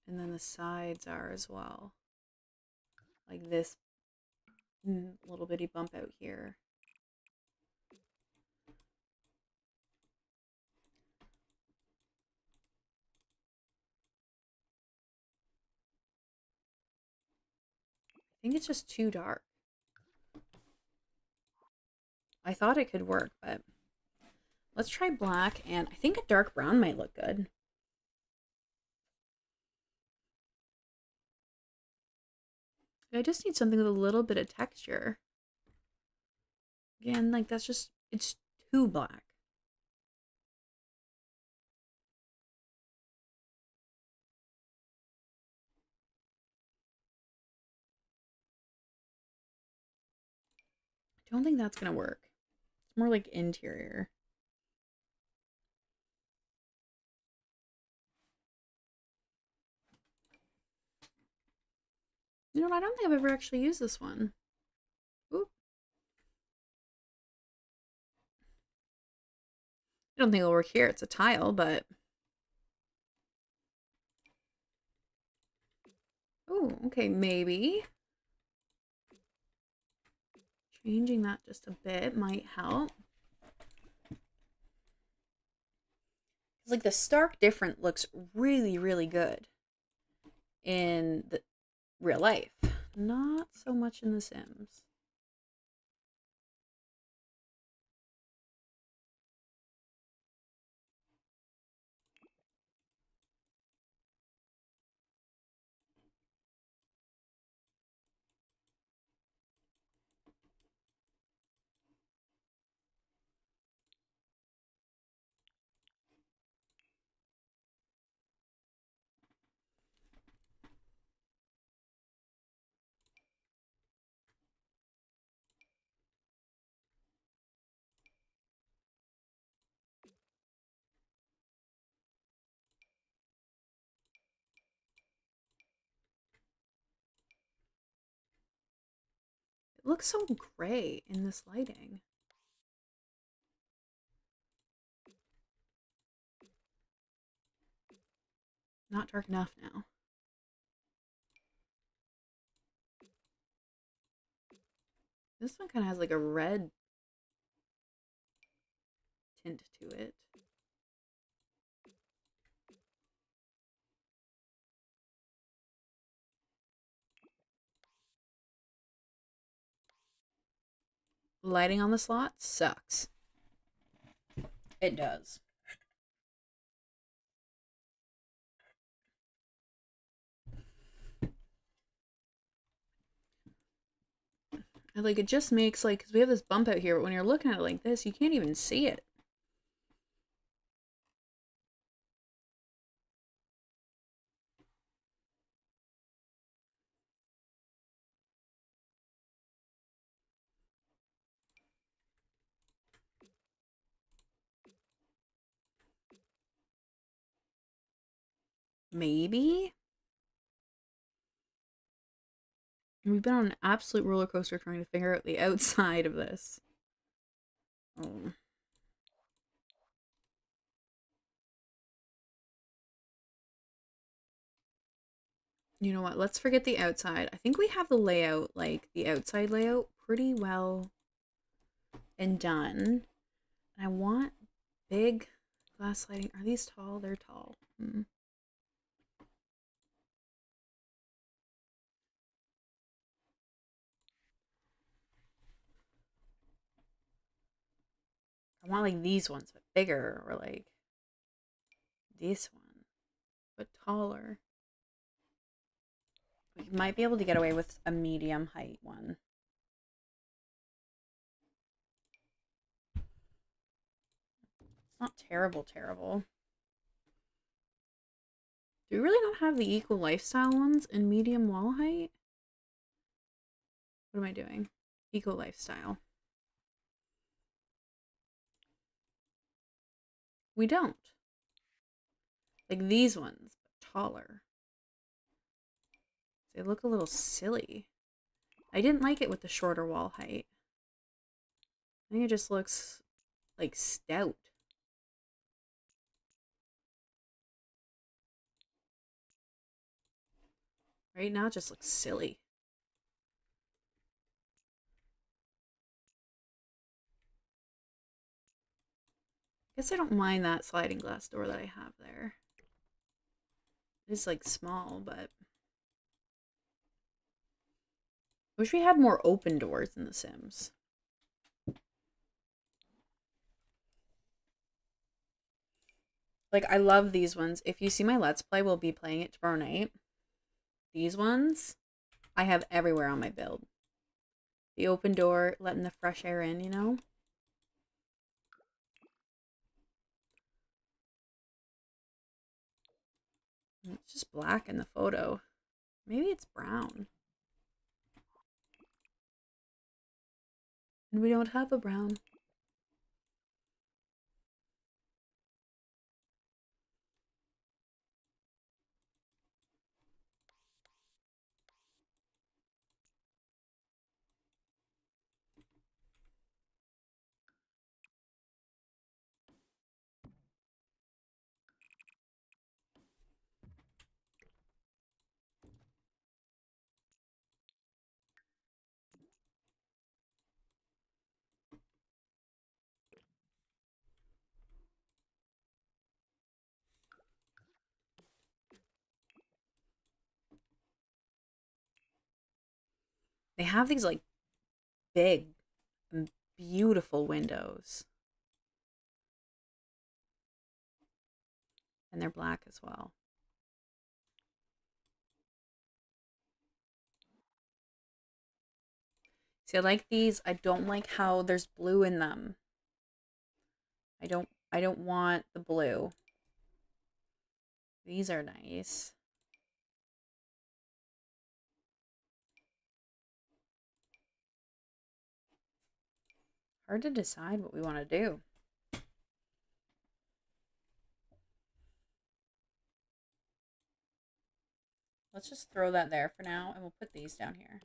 And then the sides are as well. like this little bitty bump out here. I think it's just too dark. I thought it could work, but let's try black, and I think a dark brown might look good. I just need something with a little bit of texture. Again, like that's just, it's too black. I don't think that's gonna work. It's more like interior. You know what? I don't think I've ever actually used this one. Oop. I don't think it'll work here. It's a tile, but... Oh, okay, maybe. Changing that just a bit might help. It's like the stark difference looks really, really good in the real life. Not so much in The Sims. It looks so gray in this lighting. Not dark enough now. This one kind of has like a red tint to it. Lighting on the slot sucks. It does. And like it just makes like, because we have this bump out here, but when you're looking at it like this, you can't even see it. Maybe? We've been on an absolute roller coaster trying to figure out the outside of this. Oh. You know what? Let's forget the outside. I think we have the layout, like the outside layout, pretty well and done. And I want big glass lighting. Are these tall? They're tall. I want like these ones, but bigger, or like this one, but taller. We might be able to get away with a medium height one. It's not terrible, terrible. Do we really not have the equal lifestyle ones in medium wall height? What am I doing? Eco lifestyle. We don't. Like these ones, but taller. They look a little silly. I didn't like it with the shorter wall height. I think it just looks like stout. Right now it just looks silly. Guess I don't mind that sliding glass door that I have there. It's like small, but wish we had more open doors in The Sims. Like, I love these ones. If you see my Let's Play, we'll be playing it tomorrow night. These ones, I have everywhere on my build. The open door, letting the fresh air in, you know? It's just black in the photo. Maybe it's brown. And we don't have a brown. They have these like big and beautiful windows. And they're black as well. See, I like these. I don't like how there's blue in them. I don't want the blue. These are nice. Hard to decide what we want to do. Let's just throw that there for now, and we'll put these down here.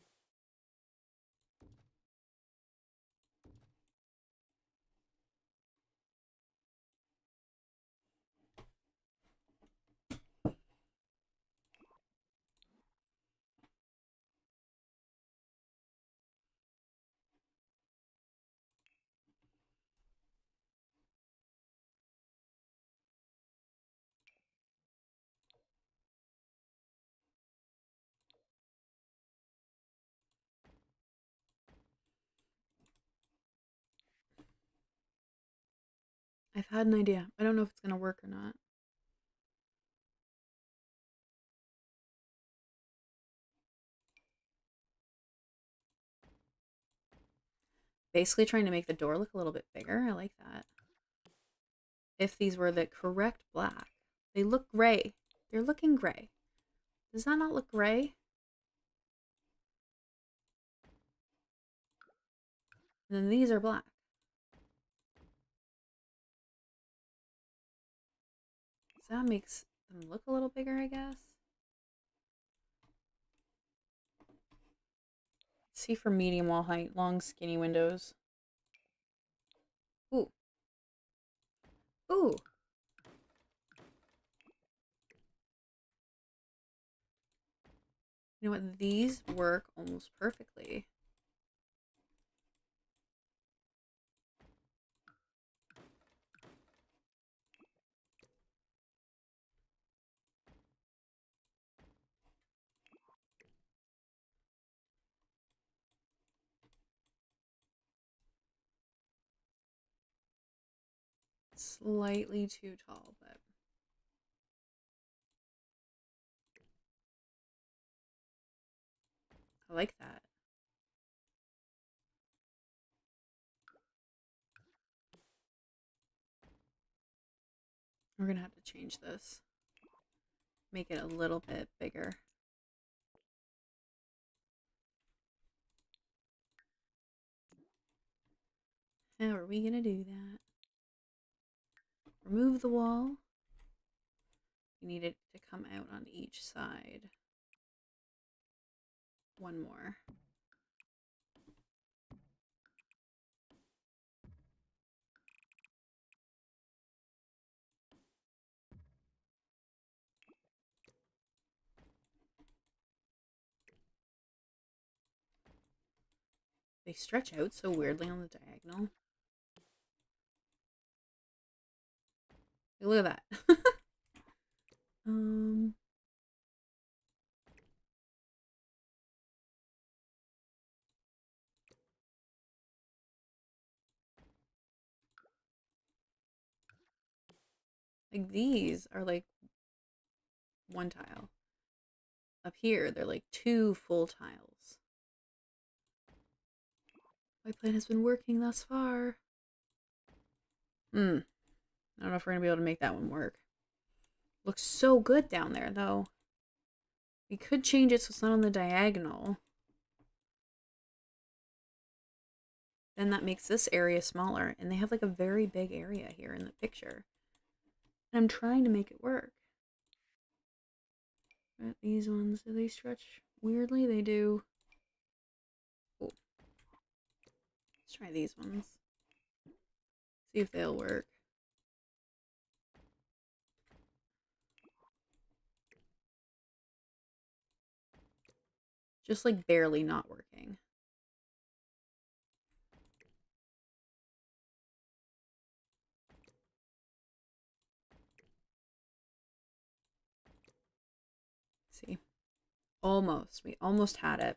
I've had an idea. I don't know if it's going to work or not. Basically trying to make the door look a little bit bigger. I like that. If these were the correct black. They look gray. They're looking gray. Does that not look gray? And then these are black. So that makes them look a little bigger, I guess. Let's see for medium wall height, long skinny windows. Ooh. Ooh. You know what? These work almost perfectly. Slightly too tall, but I like that. We're gonna have to change this. Make it a little bit bigger. How are we gonna do that? Remove the wall. You need it to come out on each side. One more. They stretch out so weirdly on the diagonal. Look at that. Like these are like one tile. Up here, they're like 2 full tiles. My plan has been working thus far. I don't know if we're gonna be able to make that one work. Looks so good down there, though. We could change it so it's not on the diagonal. Then that makes this area smaller, and they have like a very big area here in the picture. And I'm trying to make it work. But these ones, do they stretch weirdly? They do. Oh. Let's try these ones. See if they'll work. Just like barely not working. See, almost. We almost had it.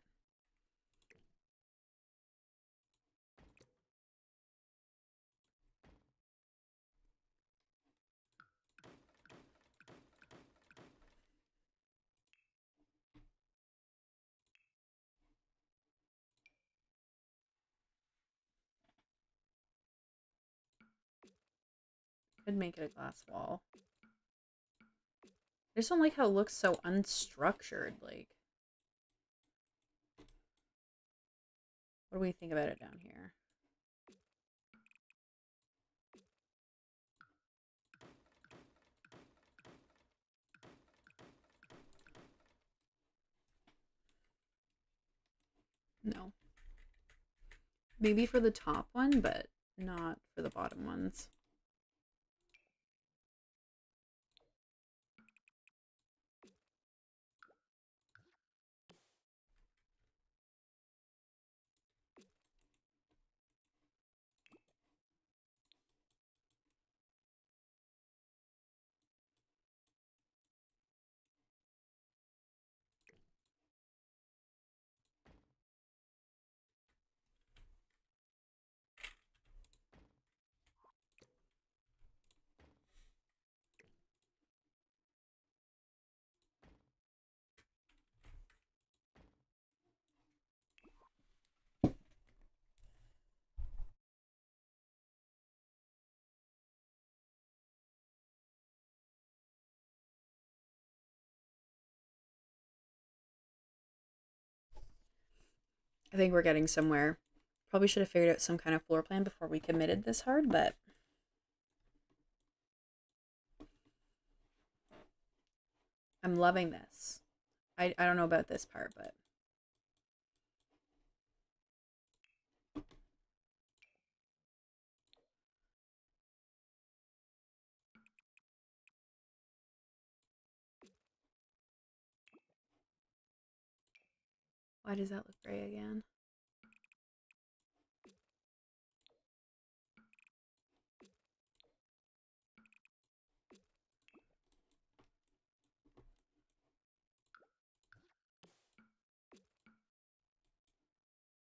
Could make it a glass wall. I just don't like how it looks so unstructured. Like, what do we think about it down here? No. Maybe for the top one, but not for the bottom ones. I think we're getting somewhere. Probably should have figured out some kind of floor plan before we committed this hard, but I'm loving this. I don't know about this part, but why does that look gray again?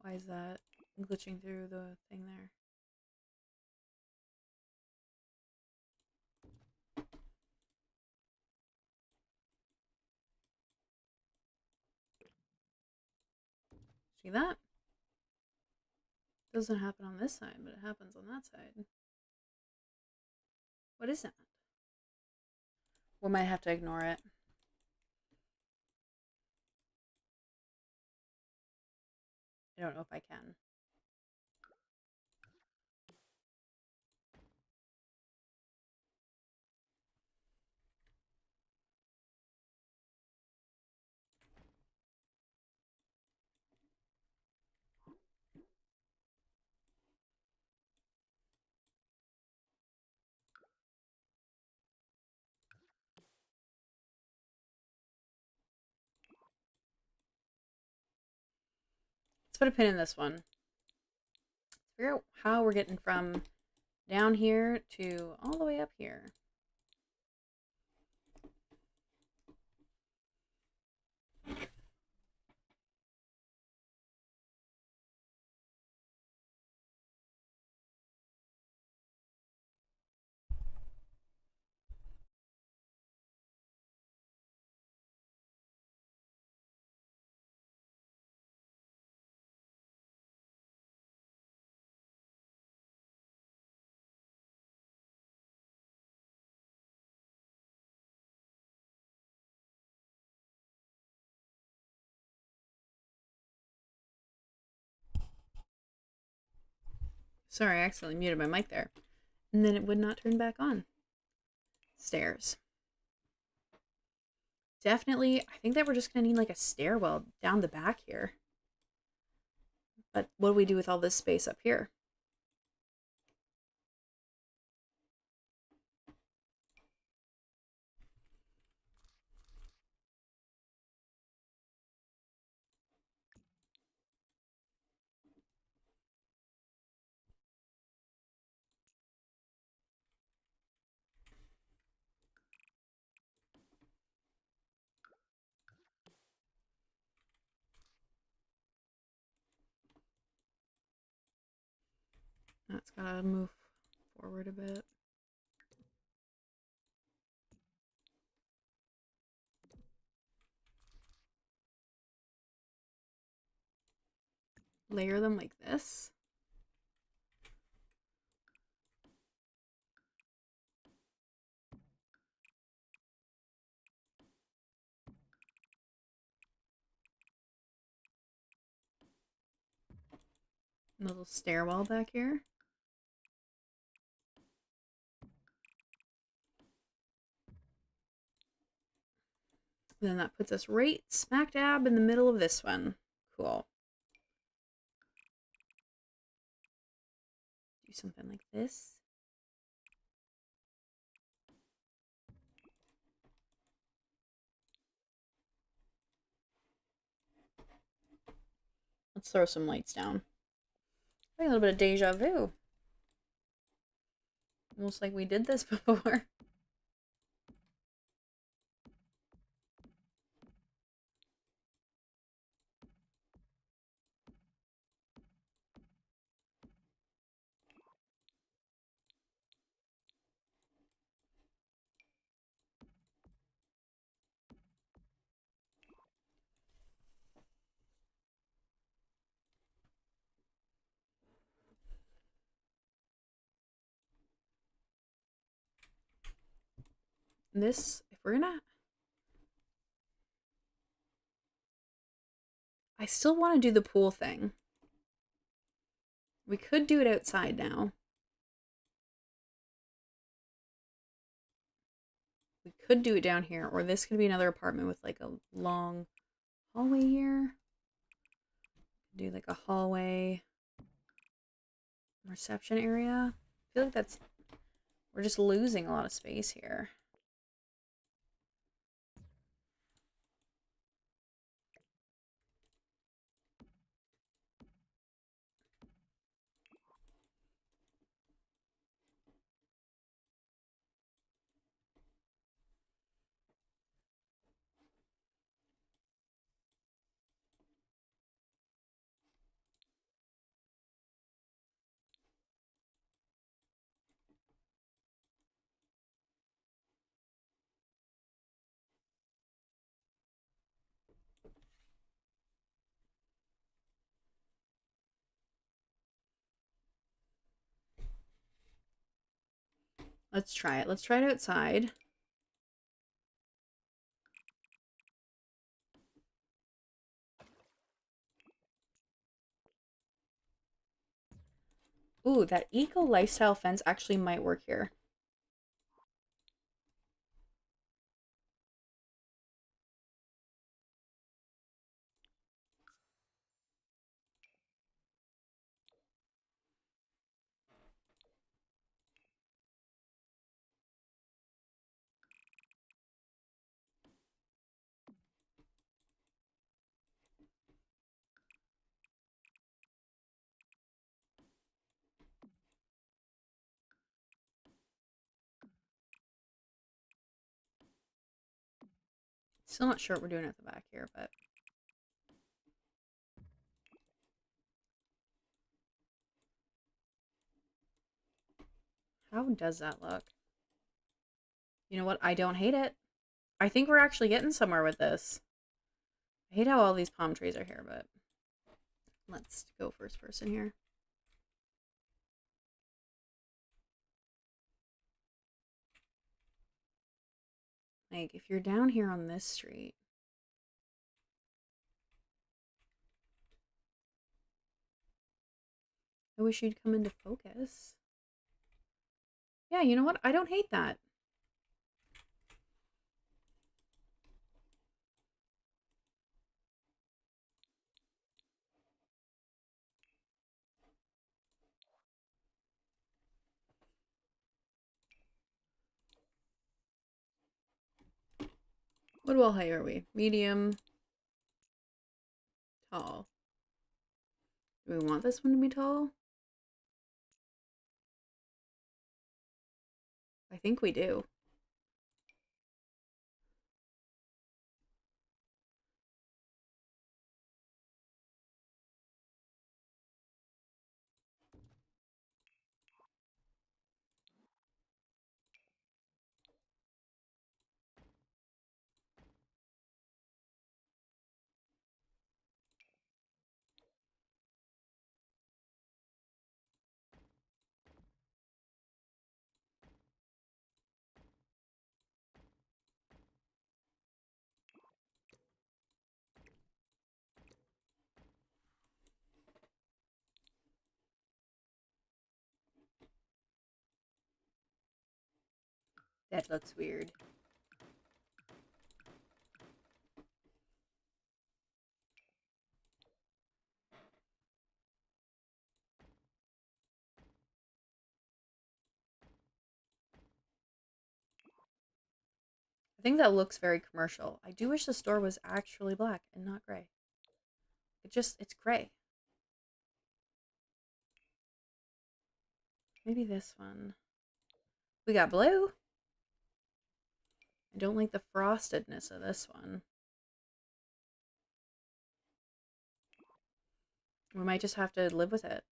Why is that glitching through the thing there? See that? Doesn't happen on this side, but it happens on that side. What is that? We might have to ignore it. I don't know if I can. Let's put a pin in this one. Figure out how we're getting from down here to all the way up here. Sorry, I accidentally muted my mic there. And then it would not turn back on. Stairs. Definitely, I think that we're just gonna need like a stairwell down the back here. But what do we do with all this space up here? That's gotta move forward a bit. Layer them like this. A little stairwell back here. And then that puts us right smack dab in the middle of this one. Cool. Do something like this. Let's throw some lights down. A little bit of deja vu. Almost like we did this before. This, if we're gonna... I still want to do the pool thing. We could do it outside now. We could do it down here, or this could be another apartment with like a long hallway here. Do like a hallway reception area. I feel like that's... We're just losing a lot of space here. Let's try it. Let's try it outside. Ooh, that eco lifestyle fence actually might work here. Still not sure what we're doing at the back here, but... How does that look? You know what? I don't hate it. I think we're actually getting somewhere with this. I hate how all these palm trees are here, but... Let's go first person here. Like, if you're down here on this street... I wish you'd come into focus. Yeah, you know what? I don't hate that. What wall height are we? Medium, tall. Do we want this one to be tall? I think we do. That looks weird. I think that looks very commercial. I do wish the store was actually black and not gray. It's gray. Maybe this one. We got blue. I don't like the frostedness of this one. We might just have to live with it.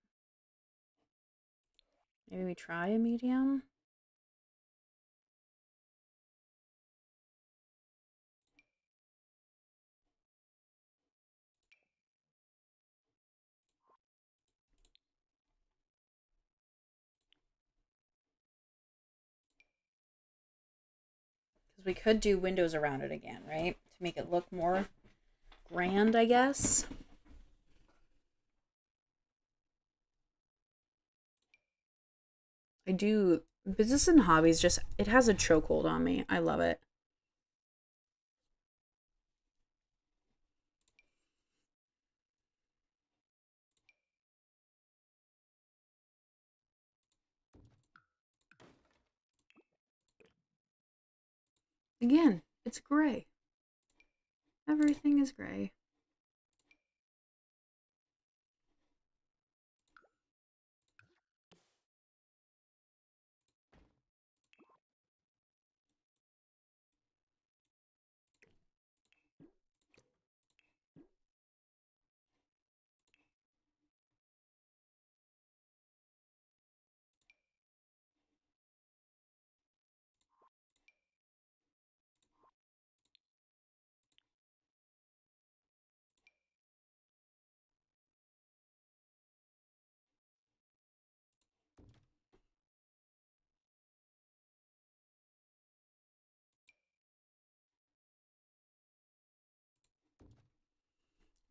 Maybe we try a medium. Because we could do windows around it again, right? To make it look more grand, I guess. I do. Business and hobbies just, it has a chokehold on me. I love it. Again, it's gray. Everything is gray.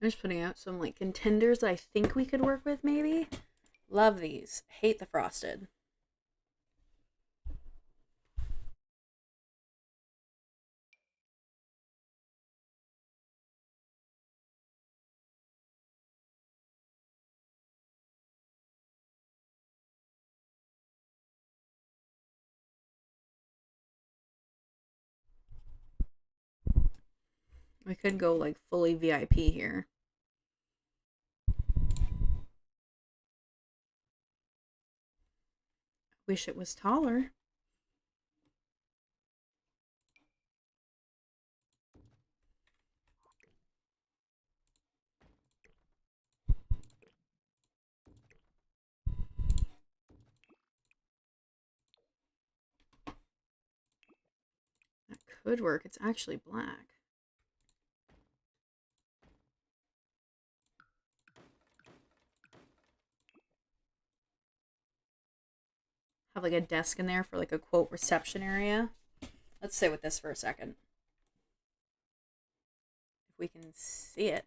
I'm just putting out some like contenders that I think we could work with, maybe. Love these. Hate the frosted. We could go like fully VIP here. Wish it was taller. That could work. It's actually black. Have like a desk in there for like a quote reception area. Let's sit with this for a second. If we can see it.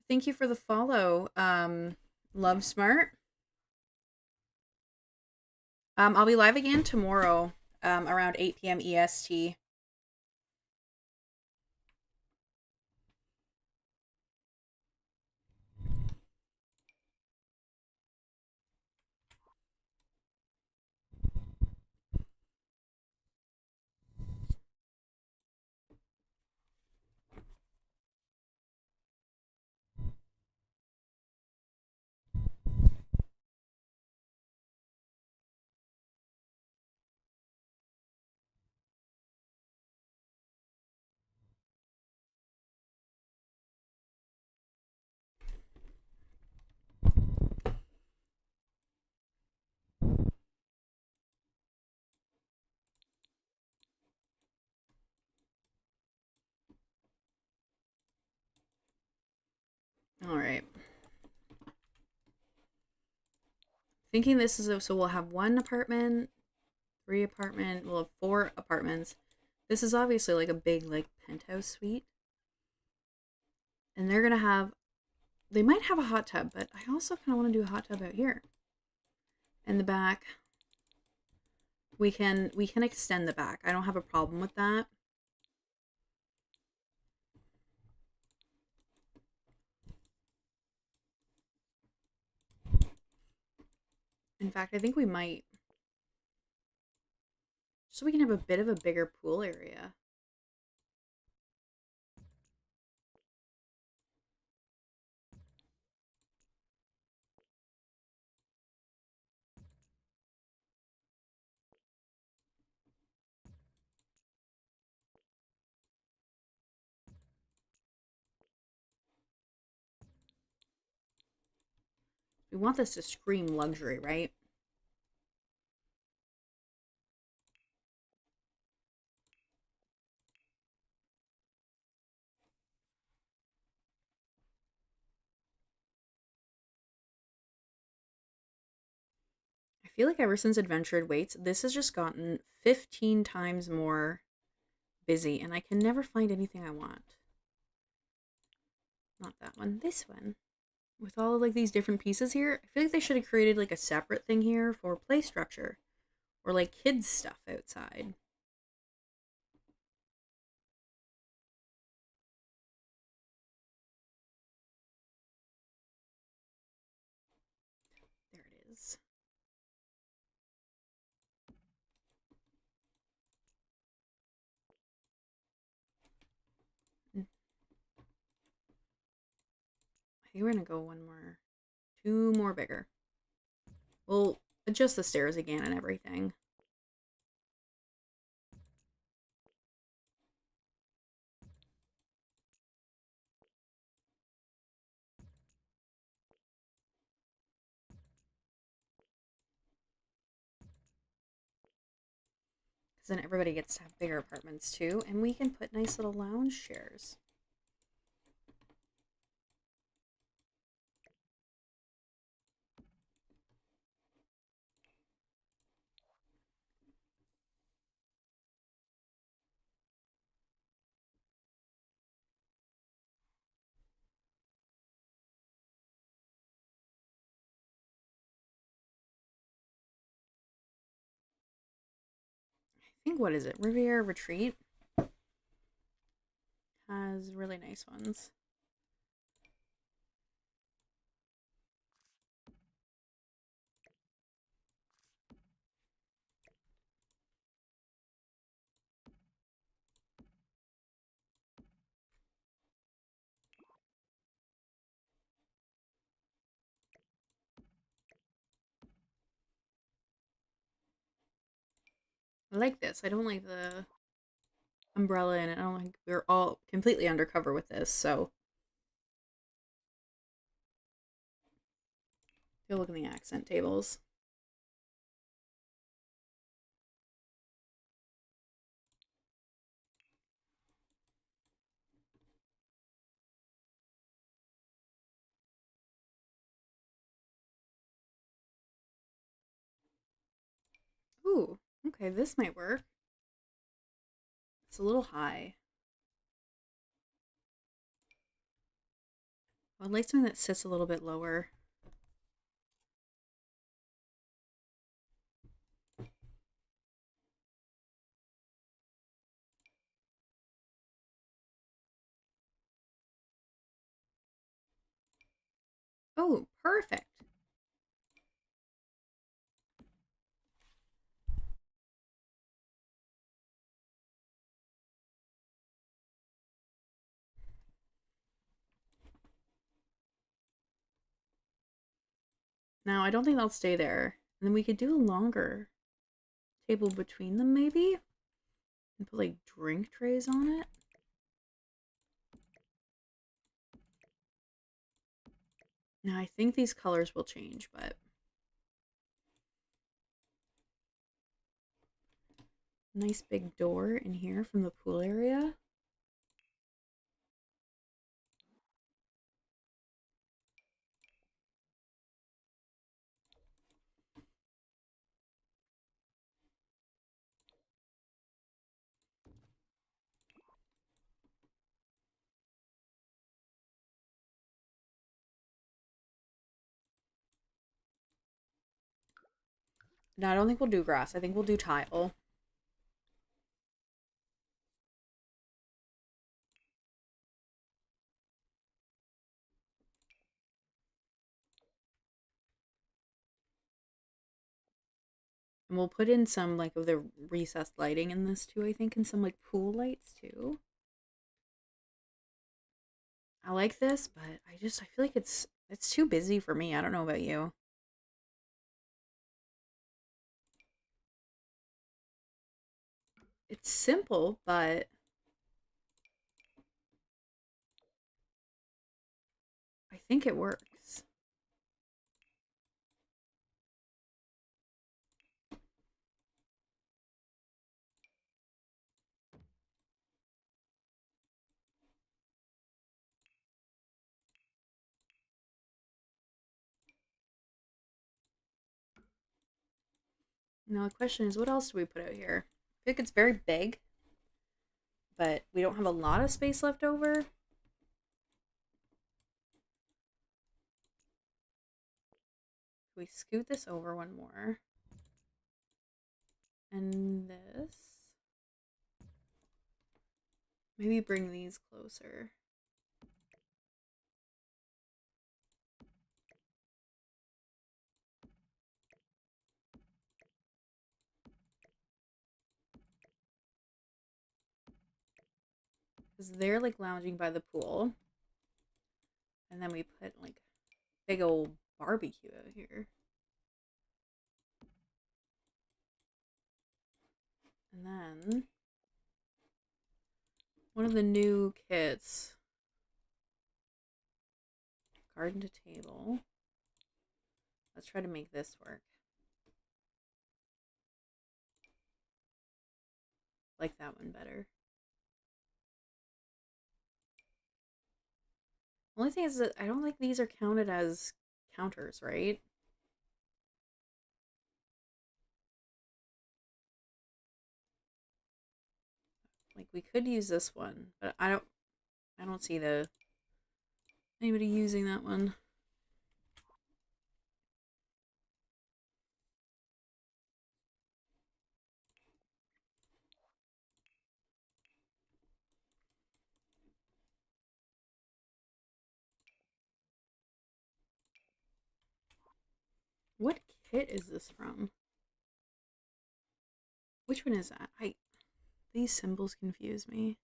Thank you for the follow. Love Smart. I'll be live again tomorrow, around 8 p.m. EST. All right. Thinking this is so we'll have 1 apartment, 3 apartment. We'll have 4 apartments. This is obviously like a big like penthouse suite, and they're gonna have. They might have a hot tub, but I also kind of want to do a hot tub out here. In the back, we can extend the back. I don't have a problem with that. In fact, I think we might, so we can have a bit of a bigger pool area. We want this to scream luxury, right? I feel like ever since Adventured Waits, this has just gotten 15 times more busy, and I can never find anything I want. Not that one, this one. With all of like these different pieces here, I feel like they should have created like a separate thing here for play structure or like kids stuff outside. There it is. I think we're gonna go 2 more bigger. We'll adjust the stairs again and everything. Because then everybody gets to have bigger apartments too, and we can put nice little lounge chairs. I think, what is it? Riviera Retreat has really nice ones. I like this. I don't like the umbrella in it. I don't like we're all completely undercover with this, so go look in the accent tables. Ooh, okay, this might work. It's a little high. I'd like something that sits a little bit lower. Oh, perfect. Now, I don't think they'll stay there. And then we could do a longer table between them, maybe? And put, like, drink trays on it? Now, I think these colors will change, but... Nice big door in here from the pool area. No, I don't think we'll do grass. I think we'll do tile. And we'll put in some, like, of the recessed lighting in this, too, I think, and some, like, pool lights, too. I like this, but I feel like it's too busy for me. I don't know about you. It's simple, but I think it works. Now the question is, what else do we put out here? I think it's very big, but we don't have a lot of space left over. We scoot this over one more. And this. Maybe bring these closer. Because they're like lounging by the pool. And then we put like big old barbecue out here. And then one of the new kits. Garden to table. Let's try to make this work. Like that one better. Only thing is that I don't think these are counted as counters, right? Like we could use this one, but I don't see anybody using that one. What kit is this from? Which one is that? These symbols confuse me.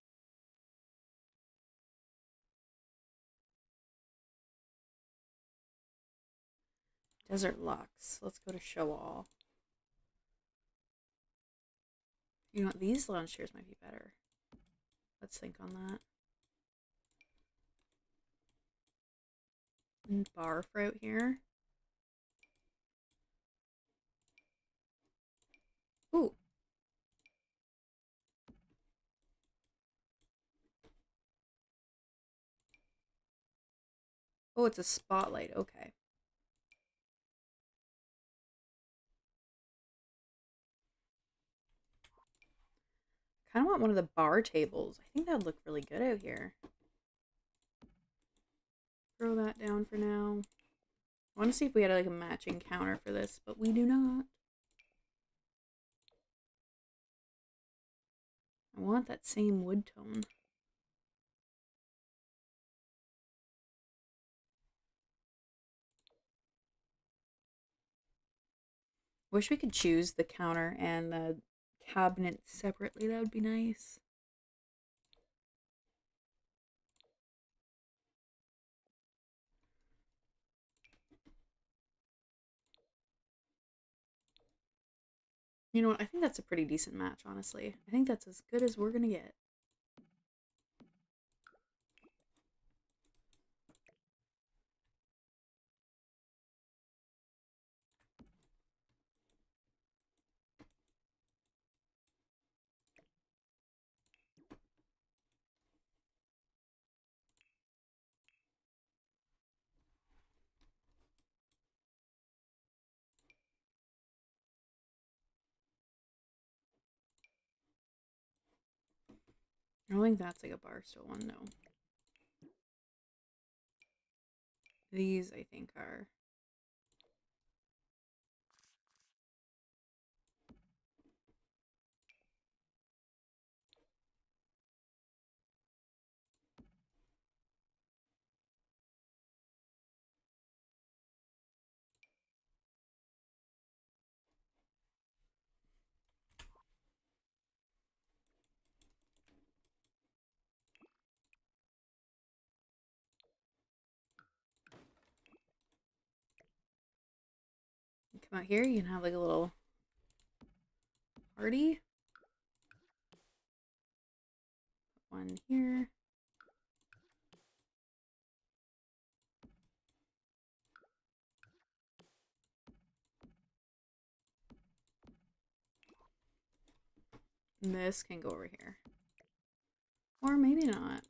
Desert Lux. Let's go to show all. You know what? These lounge chairs might be better. Let's think on that. And bar for out here. Ooh. Oh, it's a spotlight. Okay. I kind of want one of the bar tables. I think that would look really good out here. throw that down for now. I want to see if we had like a matching counter for this, but we do not. I want that same wood tone. Wish we could choose the counter and the cabinet separately. That would be nice. You know what? I think that's a pretty decent match, honestly. I think that's as good as we're gonna get. I don't think that's like a bar stool one, no. These, I think, are. Come out here, you can have like a little party. One here. And this can go over here. Or maybe not.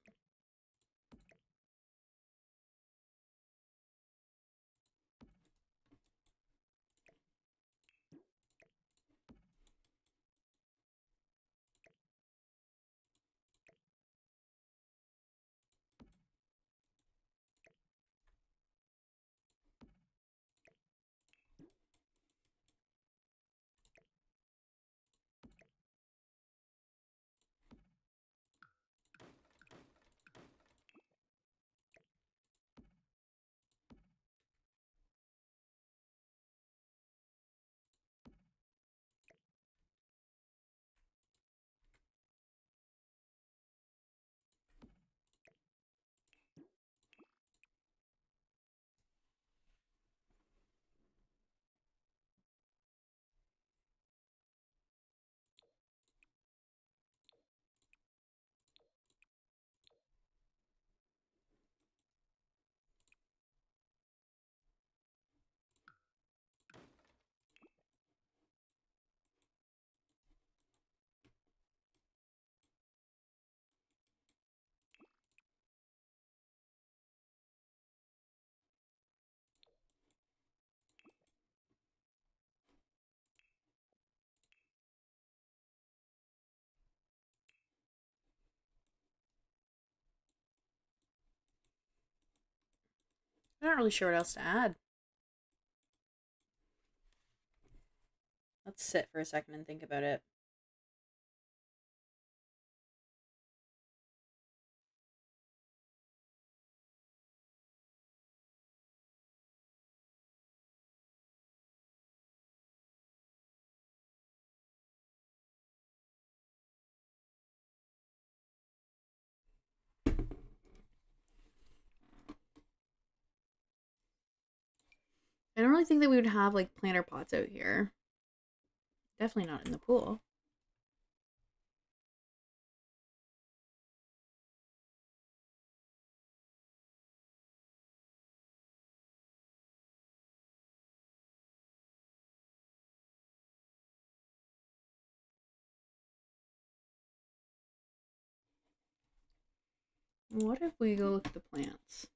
I'm not really sure what else to add. Let's sit for a second and think about it. I don't really think that we would have like planter pots out here. Definitely not in the pool. What if we go look at the plants?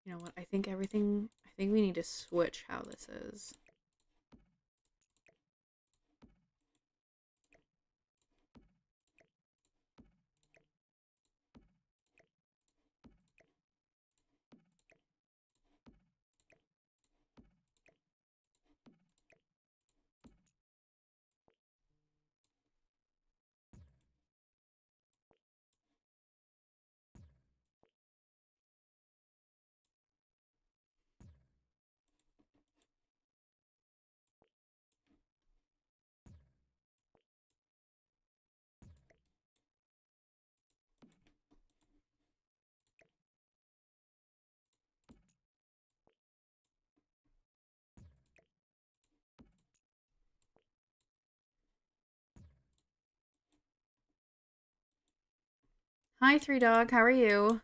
You know what? I think we need to switch how this is. Hi, Three Dog. How are you?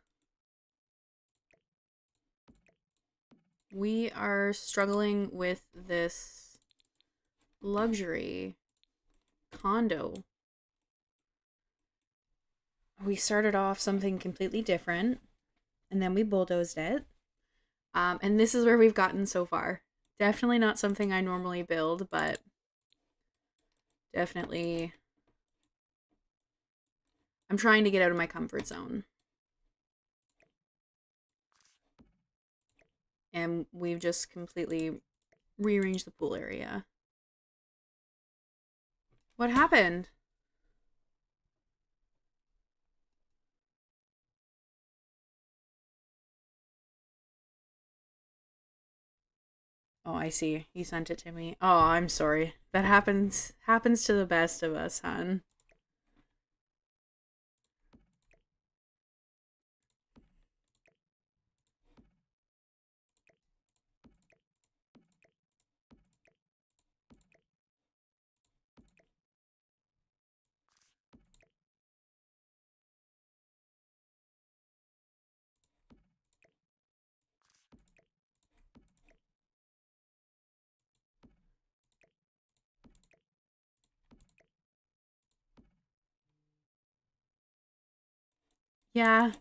We are struggling with this luxury condo. We started off something completely different, and then we bulldozed it. And this is where we've gotten so far. Definitely not something I normally build, but definitely I'm trying to get out of my comfort zone. And we've just completely rearranged the pool area. What happened? Oh, I see. You sent it to me. Oh, I'm sorry. That happens to the best of us, hon. Yeah,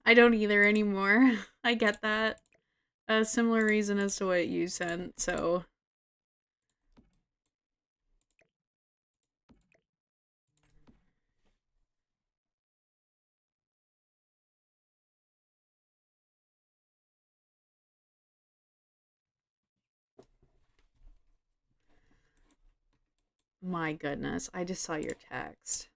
I don't either anymore. I get that. A similar reason as to what you sent, so my goodness, I just saw your text.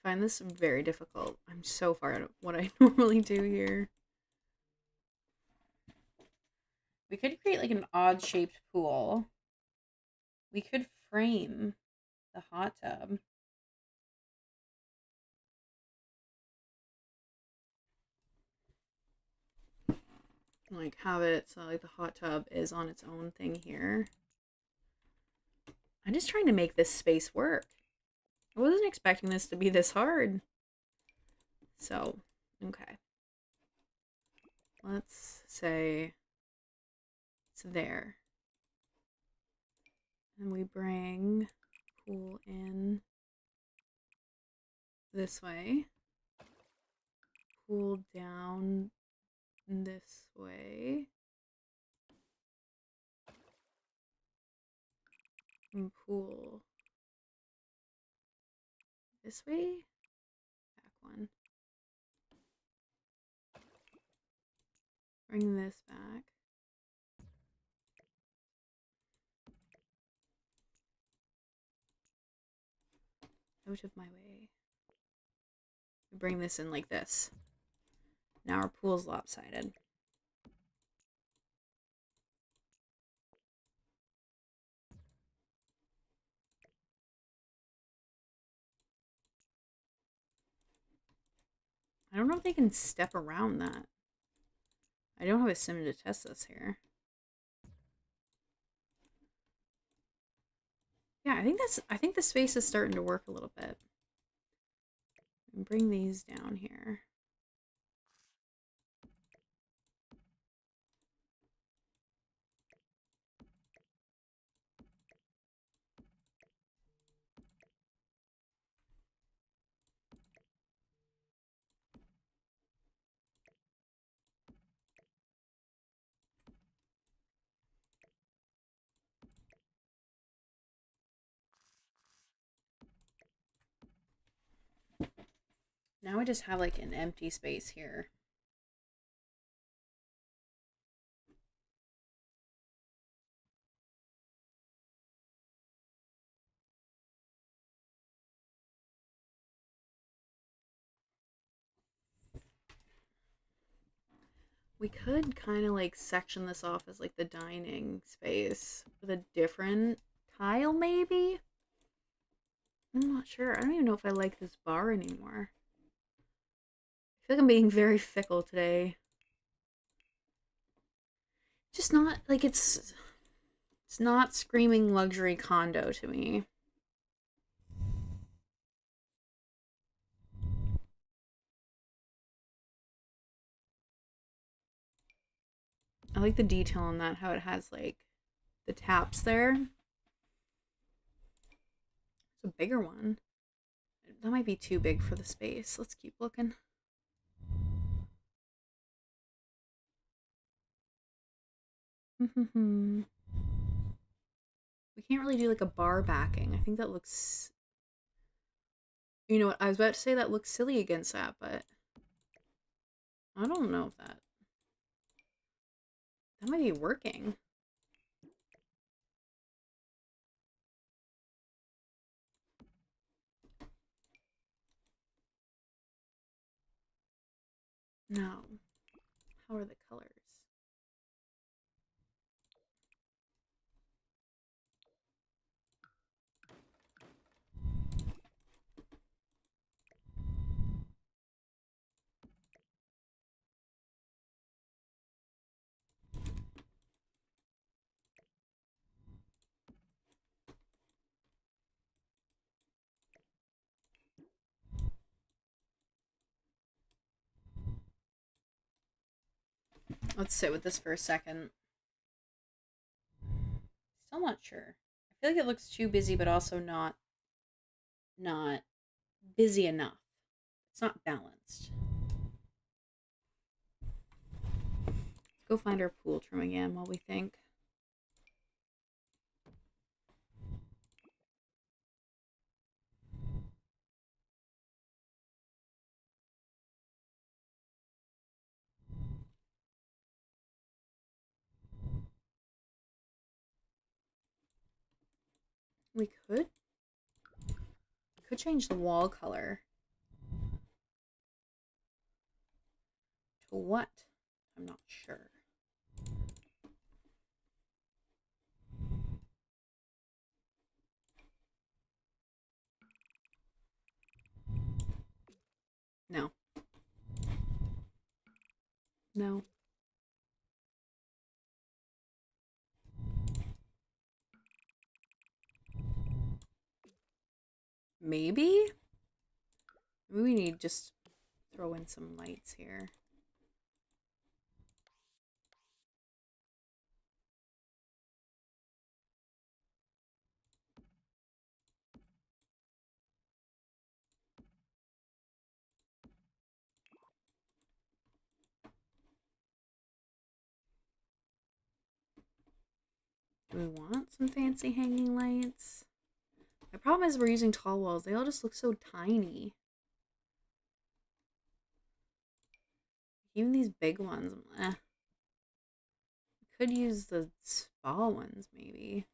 I find this very difficult. I'm so far out of what I normally do here. We could create like an odd shaped pool. We could frame the hot tub. Like have it so like the hot tub is on its own thing here. I'm just trying to make this space work. I wasn't expecting this to be this hard. So, okay. Let's say it's there. And we bring pool in this way. Pool down this way. And pool this way. Back one. Bring this back. Out of my way. Bring this in like this. Now our pool's lopsided. I don't know if they can step around that. I don't have a sim to test this here. Yeah, I think the space is starting to work a little bit. And bring these down here. Now I just have like an empty space here. We could kind of like section this off as like the dining space with a different tile, maybe? I'm not sure. I don't even know if I like this bar anymore. I feel like I'm being very fickle today. Just not like it's not screaming luxury condo to me. I like the detail on that, how it has like the taps there. It's a bigger one. That might be too big for the space. Let's keep looking. We can't really do like a bar backing. I think that looks... You know what? I was about to say that looks silly against that, but I don't know if that might be working. No. How are the colors? Let's sit with this for a second. Still not sure. I feel like it looks too busy, but also not busy enough. It's not balanced. Let's go find our pool trim again while we think. We could change the wall color. To what? I'm not sure. No. No. Maybe? Maybe we need just throw in some lights here. Do we want some fancy hanging lights? My problem is we're using tall walls. They all just look so tiny. Even these big ones, Could use the small ones, maybe.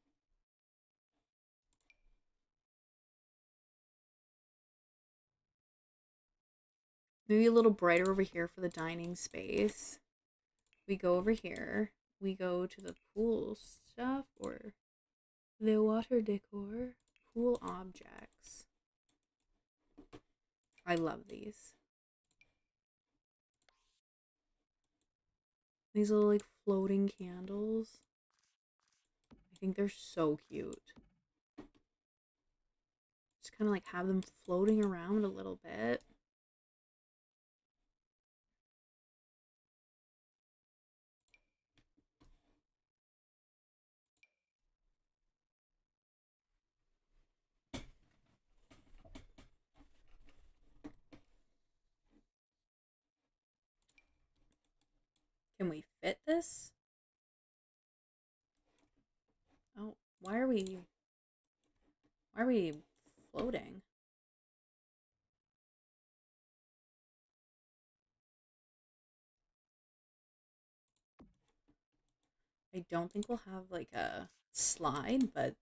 Maybe a little brighter over here for the dining space. We go over here. We go to the pool stuff or the water decor. Pool objects. I love these. These little like floating candles. I think they're so cute. Just kind of like have them floating around a little bit. Can we fit this? Oh, why are we floating? I don't think we'll have like a slide, but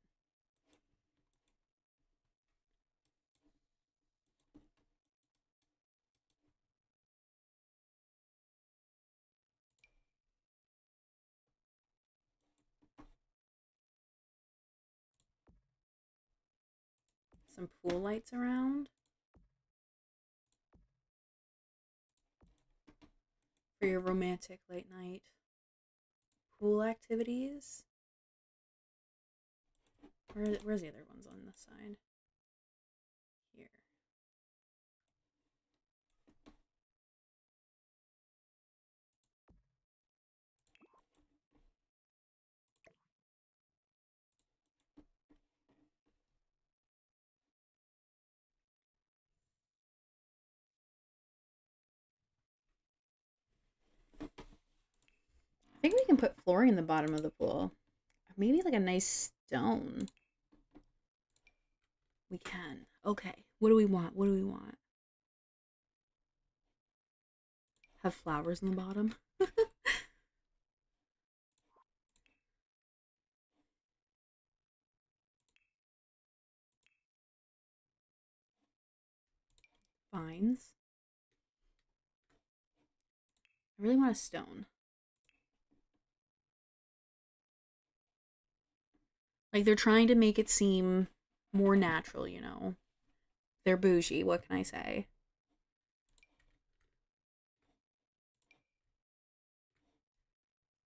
some pool lights around for your romantic late night pool activities. Where's the other ones on this side? Here. I think we can put flooring in the bottom of the pool. Maybe like a nice stone. We can. Okay. What do we want? What do we want? Have flowers in the bottom? Vines. I really want a stone. Like they're trying to make it seem more natural, you know. They're bougie, what can I say?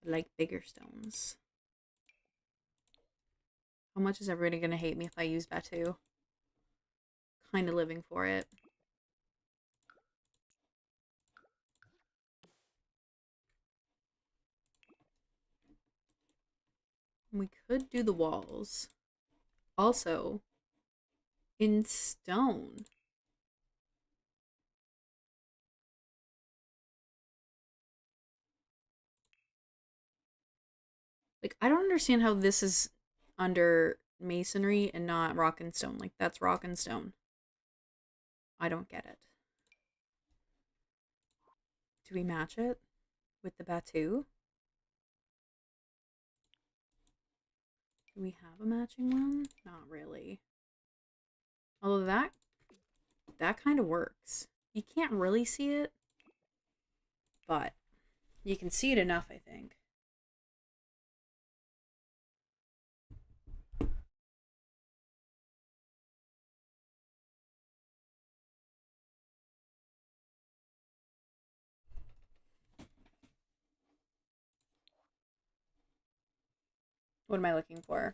I like bigger stones. How much is everybody gonna hate me if I use Batu? Kind of living for it. We could do the walls. Also, in stone. Like, I don't understand how this is under masonry and not rock and stone. Like, that's rock and stone. I don't get it. Do we match it with the Batu? Do we have a matching one? Not really. Although that kind of works. You can't really see it, but you can see it enough, I think. What am I looking for?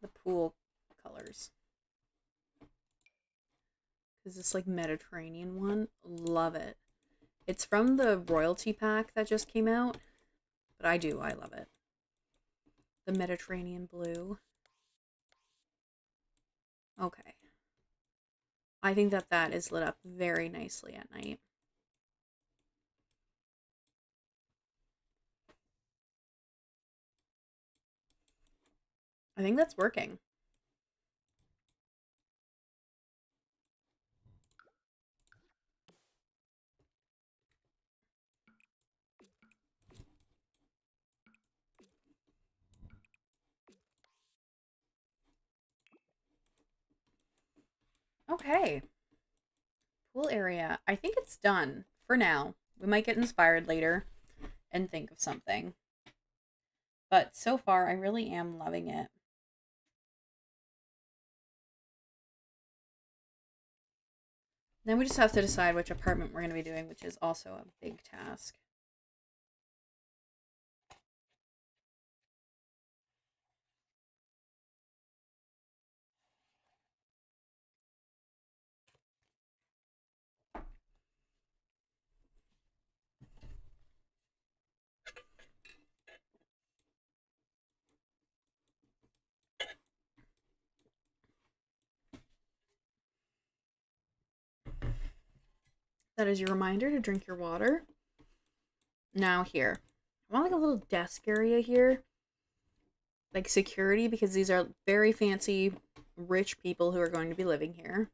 The pool colors. Is this like Mediterranean one? Love it. It's from the royalty pack that just came out, but I love it. The Mediterranean blue. Okay. I think that is lit up very nicely at night. I think that's working. Okay. pool area. I think it's done for now. We might get inspired later and think of something. But so far, I really am loving it. Then we just have to decide which apartment we're going to be doing, which is also a big task. That is your reminder to drink your water. Now here. I want like a little desk area here. Like security, because these are very fancy, rich people who are going to be living here.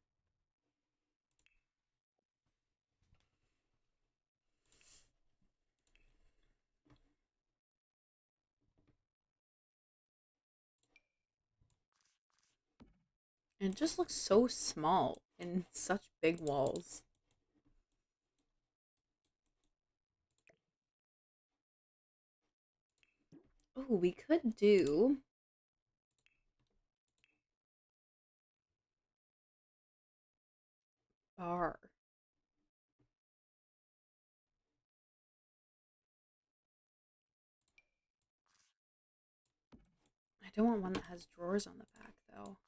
And it just looks so small and such big walls. Oh, we could do bar. I don't want one that has drawers on the back though.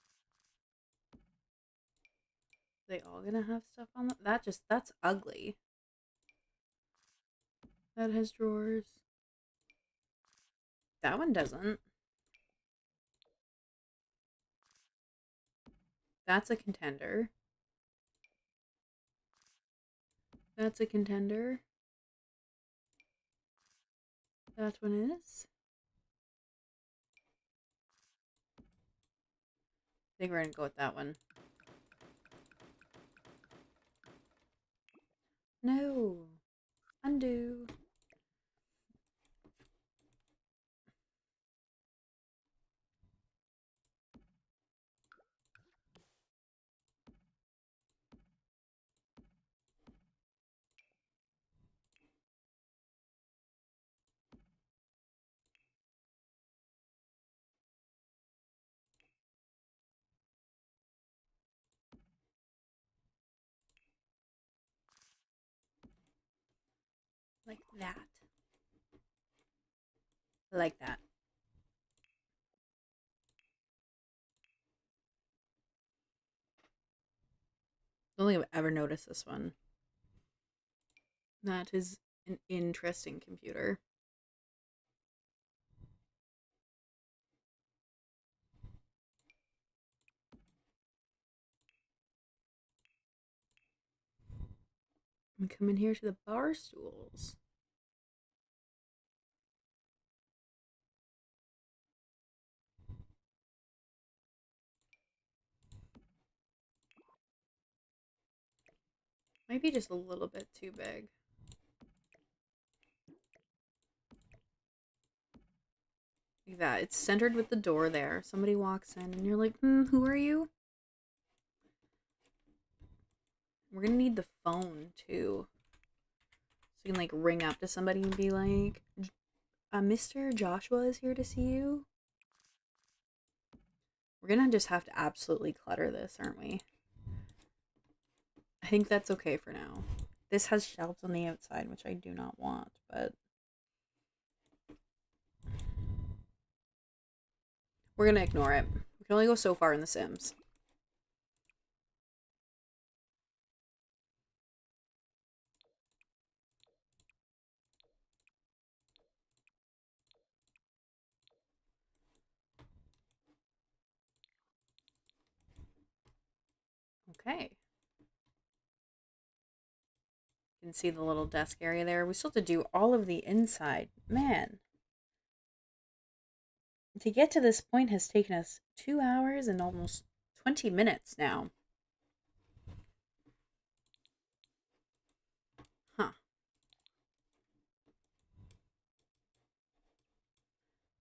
They all gonna have stuff on them? That's ugly. That has drawers. That one doesn't. That's a contender. That's a contender. That one is. I think we're gonna go with that one. No. Undo. Like that. Like that. I don't think I've ever noticed this one. That is an interesting computer. And come in here to the bar stools. Might be just a little bit too big. Like that. It's centered with the door there. Somebody walks in and you're like, who are you? We're gonna need the phone too. So you can like ring up to somebody and be like, Mr. Joshua is here to see you. We're gonna just have to absolutely clutter this, aren't we? I think that's okay for now. This has shelves on the outside, which I do not want, but we're gonna ignore it. We can only go so far in The Sims. Okay. You can see the little desk area there. We still have to do all of the inside. Man. To get to this point has taken us 2 hours and almost 20 minutes now. Huh.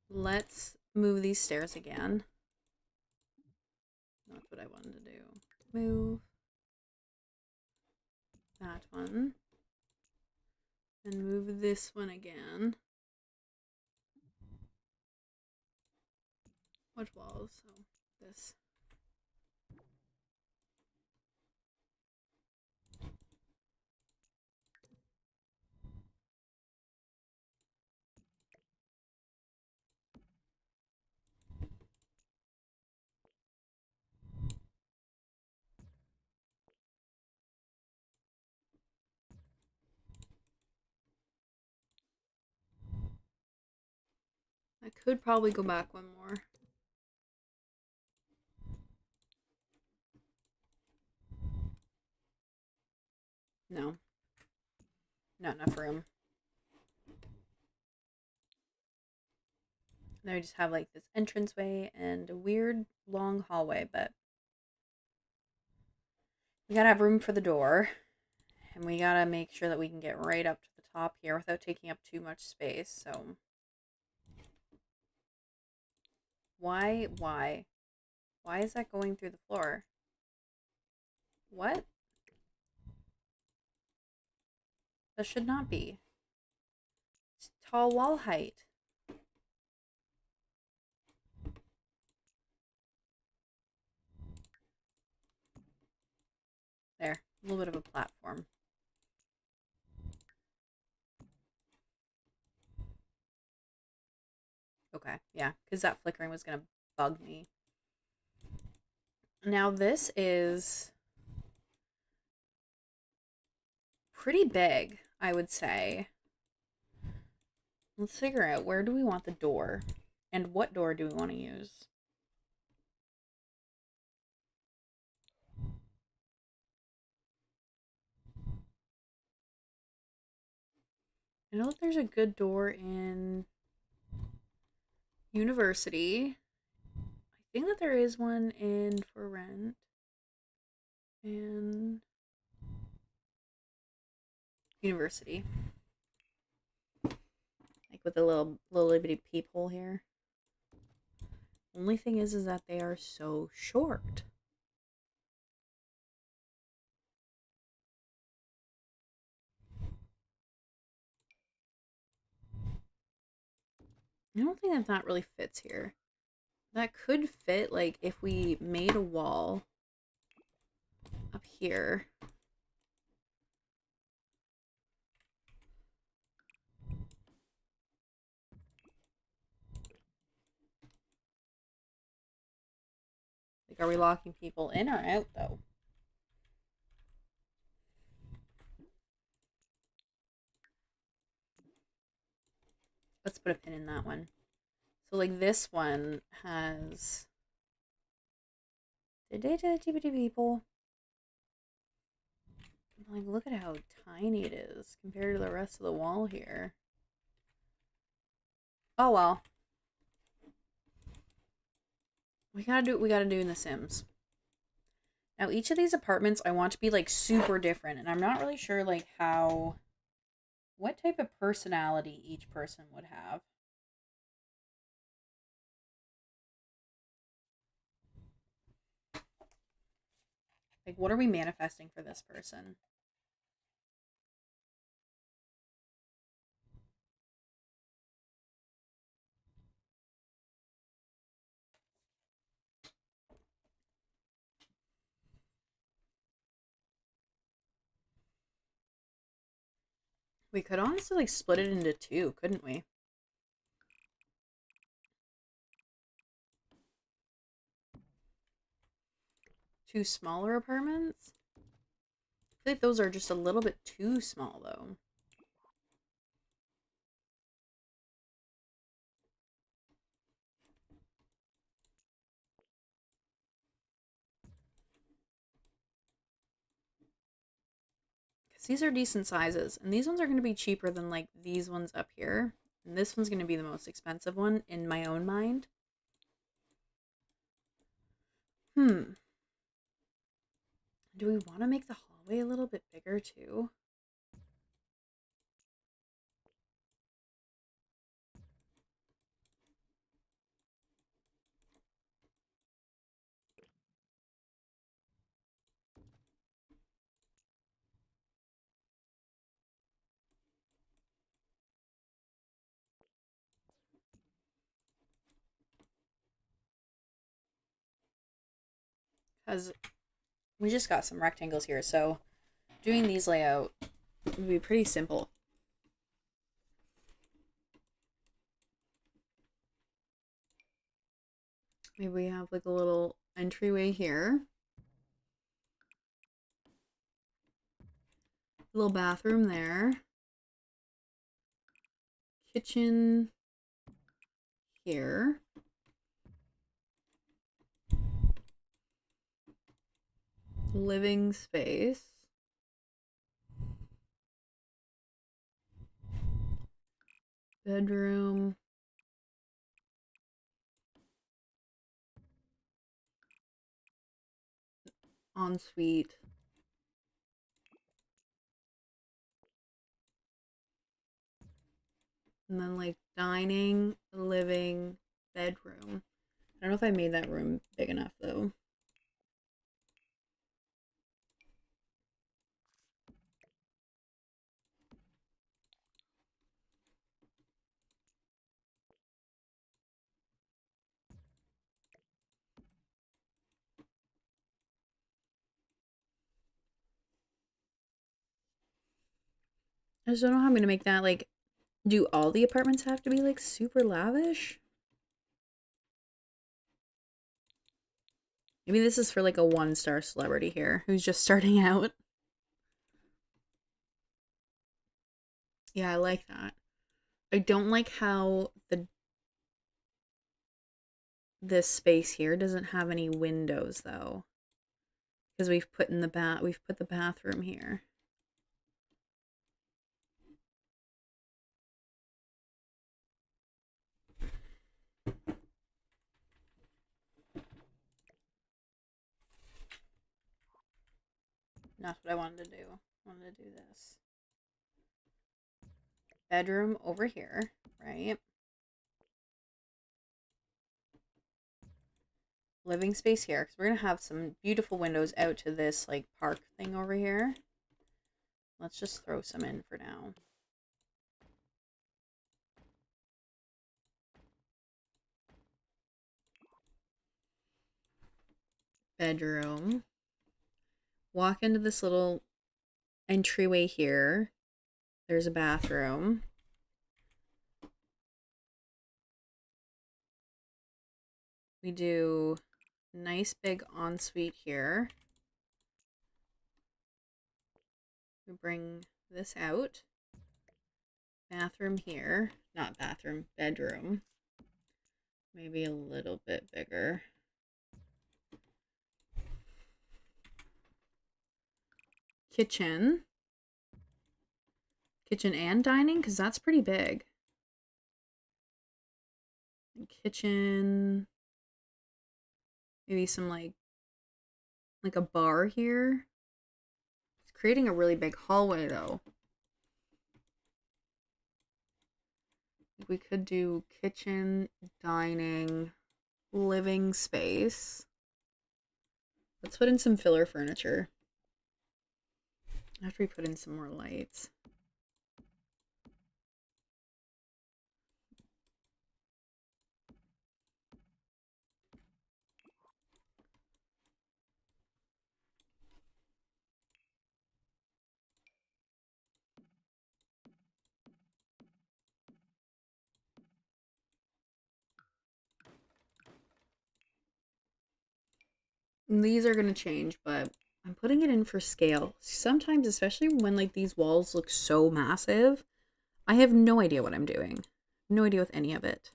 Let's move these stairs again. That's what I wanted to do. Move. that one. And move this one again. Which walls? So this. I could probably go back one more. No. Not enough room. Then we just have like this entranceway and a weird long hallway, but we gotta have room for the door. And we gotta make sure that we can get right up to the top here without taking up too much space, so. Why is that going through the floor? What? That should not be. It's tall wall height. There, a little bit of a platform. Okay, yeah, because that flickering was gonna bug me. Now this is pretty big, I would say. Let's figure out, where do we want the door? And what door do we want to use? I know that there's a good door in University. I think that there is one in For Rent. And University. Like with a little bitty peephole here. Only thing is that they are so short. I don't think that really fits here. That could fit, like, if we made a wall up here. Like, are we locking people in or out, though? Let's put a pin in that one. So, like, this one has... people. Like, look at how tiny it is compared to the rest of the wall here. Oh, well. We gotta do what we gotta do in The Sims. Now, each of these apartments I want to be, like, super different. And I'm not really sure, like, how... what type of personality each person would have. Like, what are we manifesting for this person? We could honestly, like, split it into two, couldn't we? Two smaller apartments? I feel like those are just a little bit too small, though. Because these are decent sizes. And these ones are going to be cheaper than, like, these ones up here. And this one's going to be the most expensive one in my own mind. Do we want to make the hallway a little bit bigger, too? because we just got some rectangles here, so doing these layout would be pretty simple. Maybe we have like a little entryway here. Little bathroom there. Kitchen here. Living space. Bedroom. Ensuite. And then like dining, living, bedroom. I don't know if I made that room big enough though. I just don't know how I'm gonna make that like, do all the apartments have to be like super lavish? Maybe this is for like a 1-star celebrity here who's just starting out. Yeah, I like that. I don't like how this space here doesn't have any windows though. Because we've put the bathroom here. Not what I wanted to do. I wanted to do this. Bedroom over here, right? Living space here, because we're going to have some beautiful windows out to this like park thing over here. Let's just throw some in for now. Bedroom. Walk into this little entryway here. There's a bathroom. We do nice big ensuite here. We bring this out. Bathroom here. Not bathroom, bedroom. Maybe a little bit bigger. Kitchen. Kitchen and dining, because that's pretty big. Kitchen. Maybe some like a bar here. It's creating a really big hallway though. We could do kitchen, dining, living space. Let's put in some filler furniture after we put in some more lights. And these are going to change, but I'm putting it in for scale. Sometimes, especially when like these walls look so massive, I have no idea what I'm doing. No idea with any of it.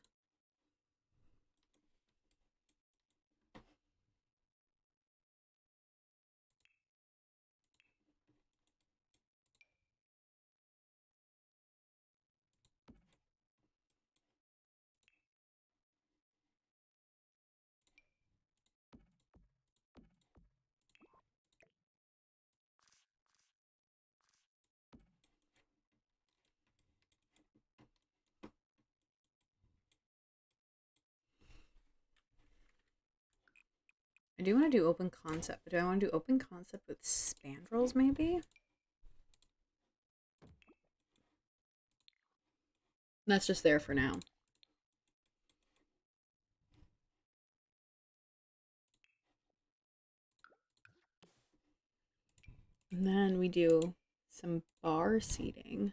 I do want to do open concept, but do I want to do open concept with spandrels maybe? That's just there for now. And then we do some bar seating.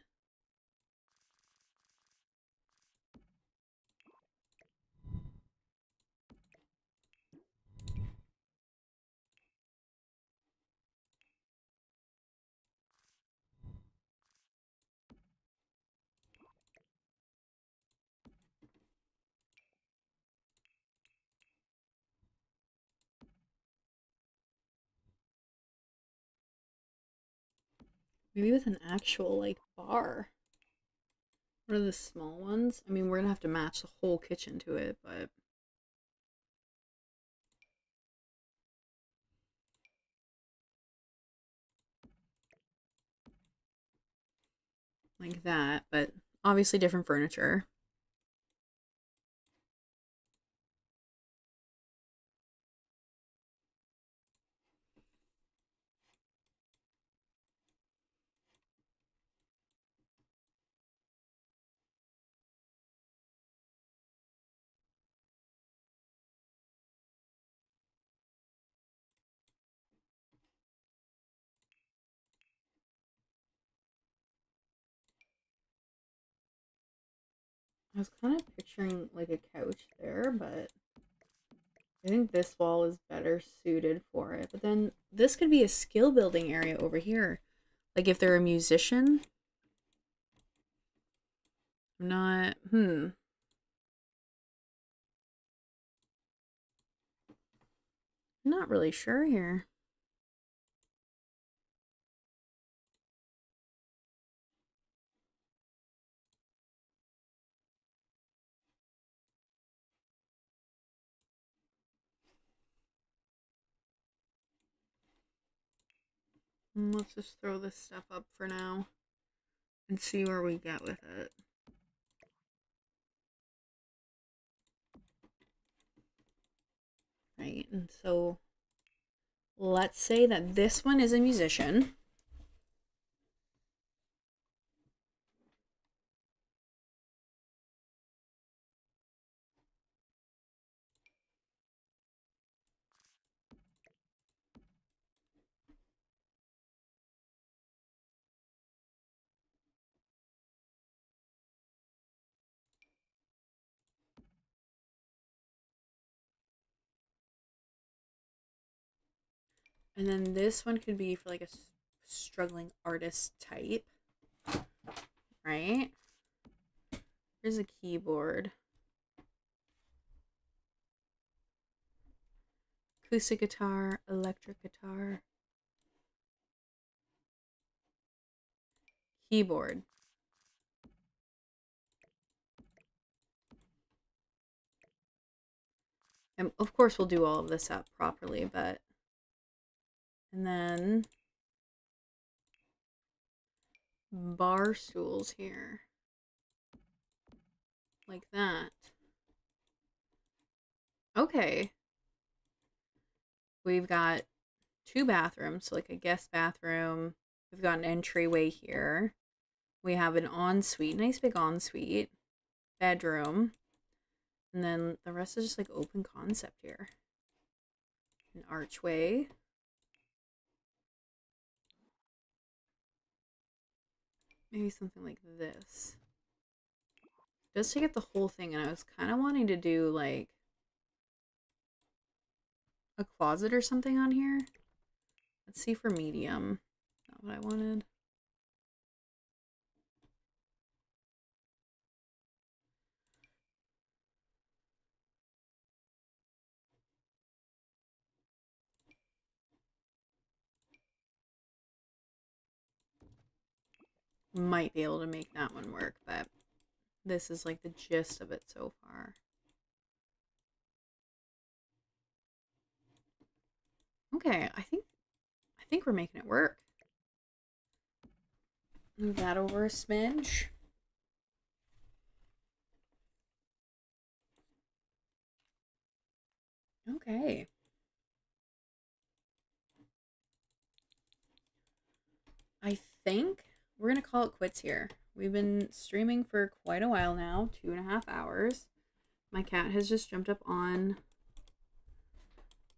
Maybe with an actual like bar. One of the small ones. I mean, we're gonna have to match the whole kitchen to it, but like that. But obviously different furniture. I was kind of picturing like a couch there, but I think this wall is better suited for it. But then this could be a skill building area over here. Like if they're a musician. I'm not, I'm not really sure here. Let's just throw this stuff up for now and see where we get with it. Right, and so let's say that this one is a musician. And then this one could be for like a struggling artist type, right? Here's a keyboard. Acoustic guitar, electric guitar. Keyboard. And of course we'll do all of this up properly, but... And then... bar stools here. Like that. Okay. We've got 2 bathrooms, so like a guest bathroom. We've got an entryway here. We have an ensuite, nice big ensuite. Bedroom. And then the rest is just like open concept here. An archway. Maybe something like this. Just to get the whole thing, and I was kind of wanting to do like a closet or something on here. Let's see for medium. Not what I wanted. Might be able to make that one work, but this is like the gist of it so far. Okay, I think we're making it work. Move that over a smidge. Okay. I think we're gonna call it quits here. We've been streaming for quite a while now, 2.5 hours. My cat has just jumped up on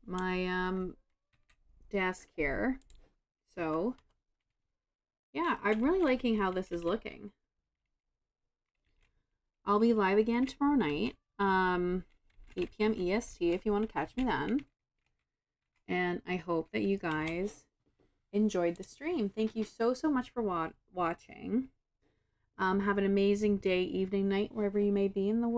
my desk here. So yeah, I'm really liking how this is looking. I'll be live again tomorrow night, 8 p.m. EST if you want to catch me then. And I hope that you guys enjoyed the stream. Thank you so much for watching. Have an amazing day, evening, night, wherever you may be in the world.